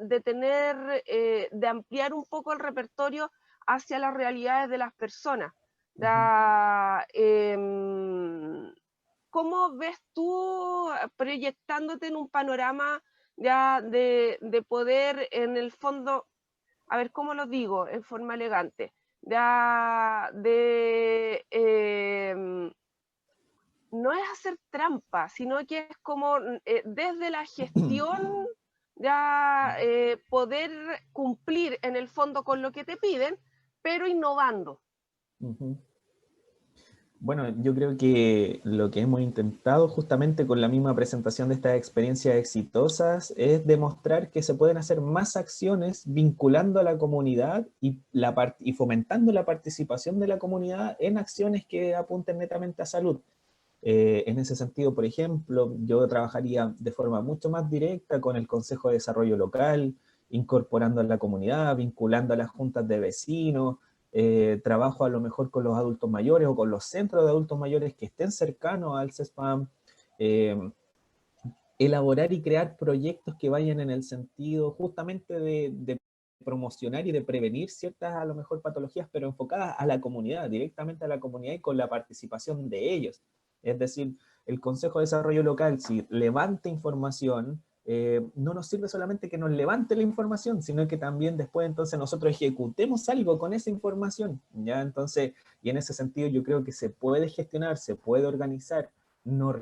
ampliar un poco el repertorio hacia las realidades de las personas. ¿Cómo ves tú proyectándote en un panorama ya de poder, en el fondo, a ver cómo lo digo en forma elegante, no es hacer trampa, sino que es como desde la gestión poder cumplir en el fondo con lo que te piden, pero innovando? Bueno, yo creo que lo que hemos intentado justamente con la misma presentación de estas experiencias exitosas es demostrar que se pueden hacer más acciones vinculando a la comunidad y fomentando la participación de la comunidad en acciones que apunten netamente a salud. En ese sentido, por ejemplo, yo trabajaría de forma mucho más directa con el Consejo de Desarrollo Local, incorporando a la comunidad, vinculando a las juntas de vecinos, trabajo a lo mejor con los adultos mayores o con los centros de adultos mayores que estén cercanos al CESPAM, elaborar y crear proyectos que vayan en el sentido justamente de promocionar y de prevenir ciertas a lo mejor patologías, pero enfocadas a la comunidad, directamente a la comunidad y con la participación de ellos. Es decir, el Consejo de Desarrollo Local, si levanta información, no nos sirve solamente que nos levante la información, sino que también después entonces nosotros ejecutemos algo con esa información, ¿ya? Entonces, y en ese sentido yo creo que se puede gestionar, se puede organizar, no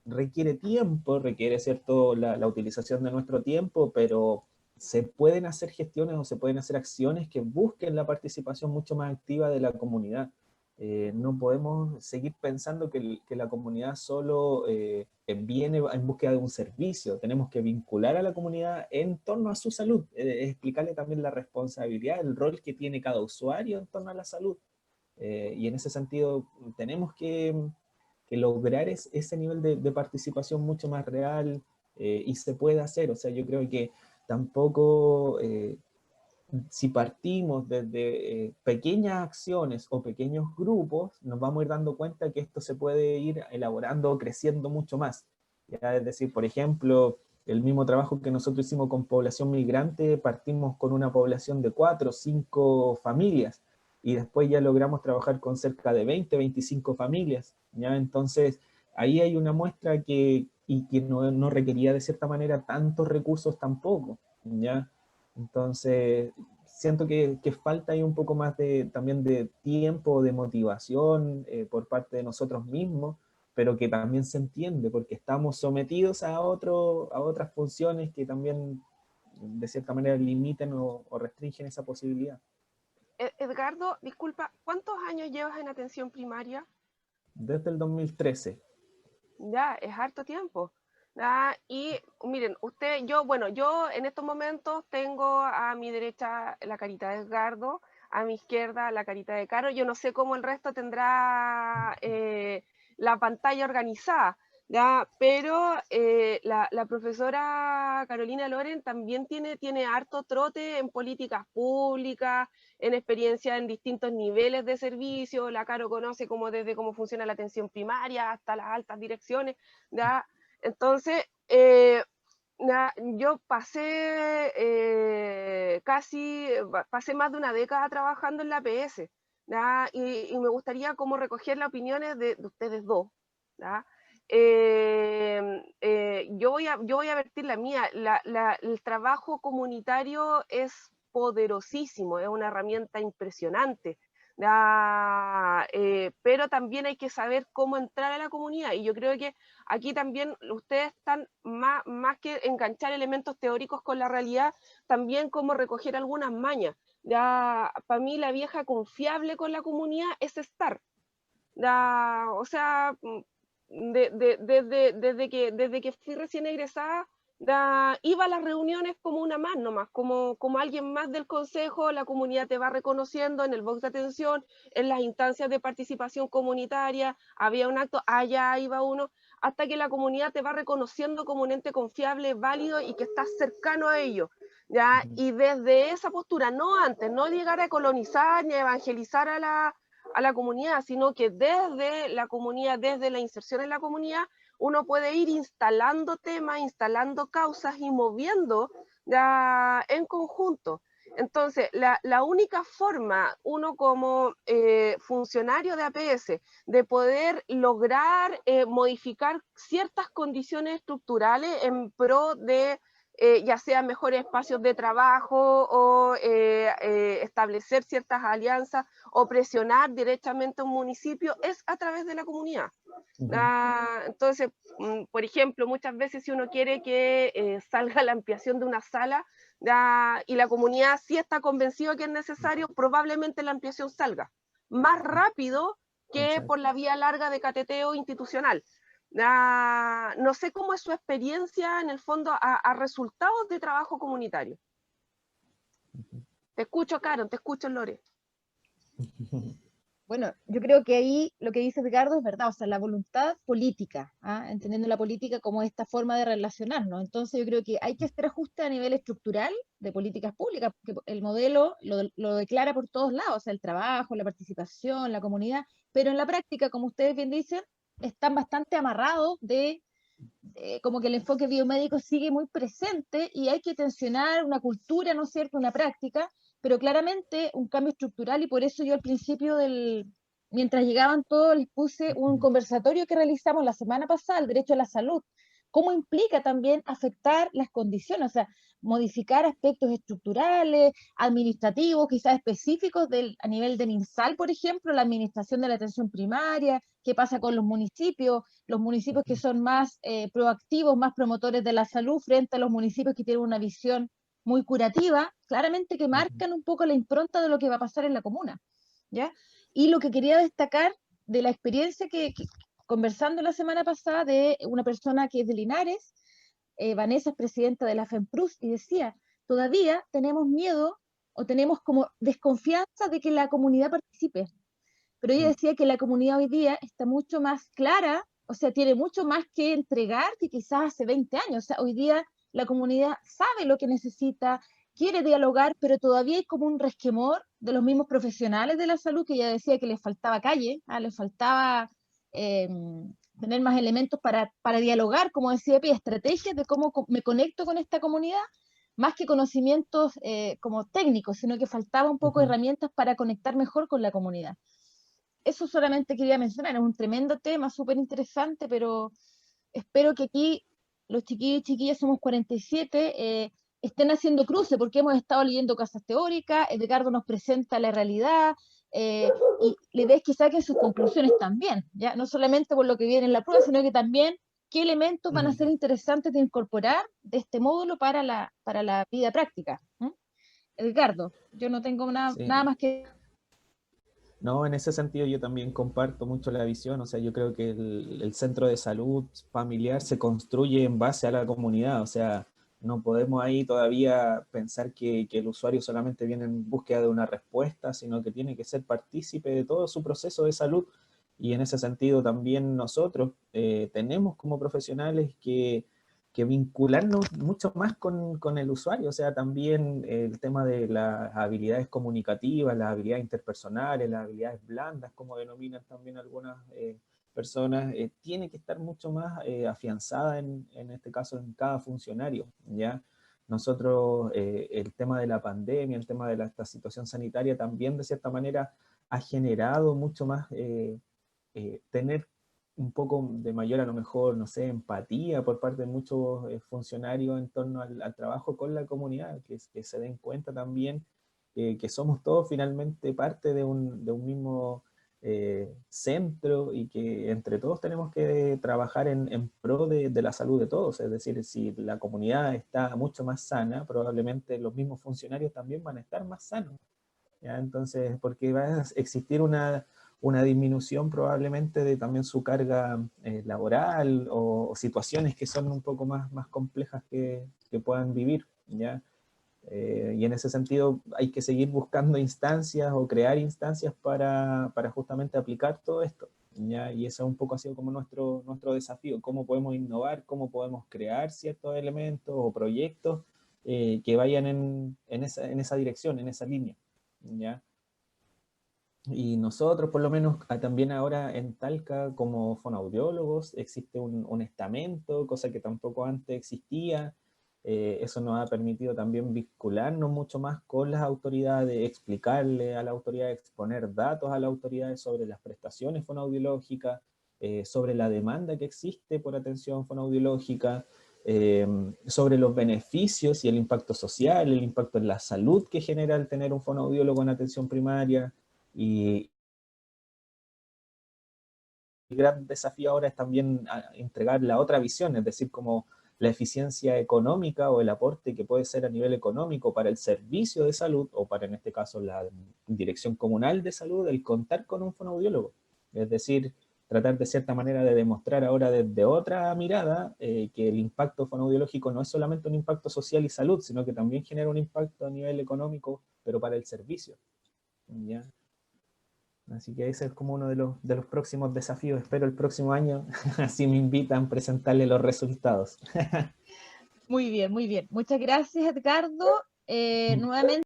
requiere tiempo, requiere cierto la utilización de nuestro tiempo, pero se pueden hacer gestiones o se pueden hacer acciones que busquen la participación mucho más activa de la comunidad. No podemos seguir pensando que la comunidad solo viene en búsqueda de un servicio. Tenemos que vincular a la comunidad en torno a su salud, explicarle también la responsabilidad, el rol que tiene cada usuario en torno a la salud. Y en ese sentido tenemos que lograr ese nivel de participación mucho más real, y se puede hacer. O sea, yo creo que tampoco, si partimos desde pequeñas acciones o pequeños grupos, nos vamos a ir dando cuenta que esto se puede ir elaborando o creciendo mucho más. ¿Ya? Es decir, por ejemplo, el mismo trabajo que nosotros hicimos con población migrante, partimos con una población de 4 o 5 familias, y después ya logramos trabajar con cerca de 20, 25 familias, ¿ya? Entonces, ahí hay una muestra que no requería de cierta manera tantos recursos tampoco, ¿ya? Entonces, siento que falta ahí un poco más también de tiempo, de motivación por parte de nosotros mismos, pero que también se entiende, porque estamos sometidos a otras funciones que también de cierta manera limitan o restringen esa posibilidad. Edgardo, disculpa, ¿cuántos años llevas en atención primaria? Desde el 2013. Ya, es harto tiempo. Y miren, yo en estos momentos tengo a mi derecha la carita de Edgardo, a mi izquierda la carita de Caro. Yo no sé cómo el resto tendrá la pantalla organizada, ¿ya? Pero la profesora Carolina Loren también tiene harto trote en políticas públicas, en experiencia en distintos niveles de servicio. La Caro conoce desde cómo funciona la atención primaria hasta las altas direcciones, ¿ya? Entonces, yo pasé más de una década trabajando en la APS, ¿ya? Y me gustaría como recoger las opiniones de ustedes dos, ¿ya? Yo voy a vertir la mía. El trabajo comunitario es poderosísimo, es una herramienta impresionante, pero también hay que saber cómo entrar a la comunidad, y yo creo que aquí también ustedes están más que enganchar elementos teóricos con la realidad, también cómo recoger algunas mañas. Para mí la vieja confiable con la comunidad es estar. O sea, desde que fui recién egresada, iba a las reuniones como una más nomás, como alguien más del consejo. La comunidad te va reconociendo en el box de atención, en las instancias de participación comunitaria, había un acto, allá iba uno, hasta que la comunidad te va reconociendo como un ente confiable, válido y que estás cercano a ello. Y desde esa postura, no antes, no llegar a colonizar ni a evangelizar a la comunidad, sino que desde la comunidad, desde la inserción en la comunidad, uno puede ir instalando temas, instalando causas y moviendo en conjunto. Entonces, la única forma, uno como funcionario de APS, de poder lograr modificar ciertas condiciones estructurales en pro de ya sea mejores espacios de trabajo o establecer ciertas alianzas o presionar directamente a un municipio, es a través de la comunidad. Entonces, por ejemplo, muchas veces si uno quiere que salga la ampliación de una sala y la comunidad sí está convencida que es necesario, probablemente la ampliación salga más rápido que por la vía larga de cateteo institucional. No sé cómo es su experiencia en el fondo a resultados de trabajo comunitario. Te escucho, Karen, te escucho, Lore. Bueno, yo creo que ahí lo que dice Edgardo es verdad, o sea, la voluntad política, entendiendo la política como esta forma de relacionarnos. Entonces yo creo que hay que hacer ajustes a nivel estructural de políticas públicas, porque el modelo lo declara por todos lados, o sea, el trabajo, la participación, la comunidad, pero en la práctica, como ustedes bien dicen, están bastante amarrados como que el enfoque biomédico sigue muy presente y hay que tensionar una cultura, ¿no es cierto?, una práctica, pero claramente un cambio estructural, y por eso yo al principio mientras llegaban todos, les puse un conversatorio que realizamos la semana pasada, el derecho a la salud, cómo implica también afectar las condiciones, o sea, modificar aspectos estructurales, administrativos, quizás específicos a nivel de MinSal, por ejemplo, la administración de la atención primaria, qué pasa con los municipios que son más proactivos, más promotores de la salud, frente a los municipios que tienen una visión muy curativa, claramente que marcan un poco la impronta de lo que va a pasar en la comuna, ¿ya? Y lo que quería destacar de la experiencia que conversando la semana pasada de una persona que es de Linares, Vanessa es presidenta de la FEMPRUS, y decía, todavía tenemos miedo o tenemos como desconfianza de que la comunidad participe. Pero ella decía que la comunidad hoy día está mucho más clara, o sea, tiene mucho más que entregar que quizás hace 20 años. O sea, hoy día la comunidad sabe lo que necesita, quiere dialogar, pero todavía hay como un resquemor de los mismos profesionales de la salud, que ella decía que les faltaba calle, les faltaba eh, tener más elementos para dialogar, como decía Pia, estrategias de cómo me conecto con esta comunidad, más que conocimientos como técnicos, sino que faltaba un poco de herramientas para conectar mejor con la comunidad. Eso solamente quería mencionar, es un tremendo tema, súper interesante, pero espero que aquí los chiquillos y chiquillas, somos 47, estén haciendo cruce, porque hemos estado leyendo casas teóricas, Edgardo nos presenta la realidad, y la idea es que saquen sus conclusiones también, ¿ya? No solamente por lo que viene en la prueba, sino que también qué elementos van a ser interesantes de incorporar de este módulo para la vida práctica. Edgardo, yo no tengo nada más que... No, en ese sentido yo también comparto mucho la visión, o sea, yo creo que el centro de salud familiar se construye en base a la comunidad, o sea, no podemos ahí todavía pensar que el usuario solamente viene en búsqueda de una respuesta, sino que tiene que ser partícipe de todo su proceso de salud, y en ese sentido también nosotros tenemos como profesionales que vincularnos mucho más con el usuario, o sea, también el tema de las habilidades comunicativas, las habilidades interpersonales, las habilidades blandas, como denominan también algunas personas, tiene que estar mucho más afianzada en este caso en cada funcionario, ¿ya? Nosotros, el tema de la pandemia, el tema de esta situación sanitaria también de cierta manera ha generado mucho más tener un poco de mayor, a lo mejor, no sé, empatía por parte de muchos funcionarios en torno al trabajo con la comunidad, que se den cuenta también que somos todos finalmente parte de un mismo centro y que entre todos tenemos que trabajar en pro de la salud de todos. Es decir, si la comunidad está mucho más sana, probablemente los mismos funcionarios también van a estar más sanos, ¿ya? Entonces, porque va a existir una disminución probablemente de también su carga laboral o situaciones que son un poco más complejas que puedan vivir, ¿ya? Y en ese sentido hay que seguir buscando instancias o crear instancias para justamente aplicar todo esto, ¿ya? Y eso un poco ha sido como nuestro desafío, cómo podemos innovar, cómo podemos crear ciertos elementos o proyectos que vayan en esa dirección, en esa línea, ¿ya? Y nosotros, por lo menos, también ahora en Talca, como fonoaudiólogos, existe un estamento, cosa que tampoco antes existía. Eso nos ha permitido también vincularnos mucho más con las autoridades, explicarle a la autoridad, exponer datos a las autoridades sobre las prestaciones fonoaudiológicas, sobre la demanda que existe por atención fonoaudiológica, sobre los beneficios y el impacto social, el impacto en la salud que genera el tener un fonoaudiólogo en atención primaria. Y el gran desafío ahora es también entregar la otra visión, es decir, como la eficiencia económica o el aporte que puede ser a nivel económico para el servicio de salud, o para en este caso la Dirección Comunal de Salud, el contar con un fonoaudiólogo. Es decir, tratar de cierta manera de demostrar ahora desde otra mirada que el impacto fonoaudiológico no es solamente un impacto social y salud, sino que también genera un impacto a nivel económico, pero para el servicio, ¿ya? Así que ese es como uno de los próximos desafíos. Espero el próximo año, así me invitan, presentarle los resultados. Muy bien, muy bien. Muchas gracias, Edgardo. Nuevamente.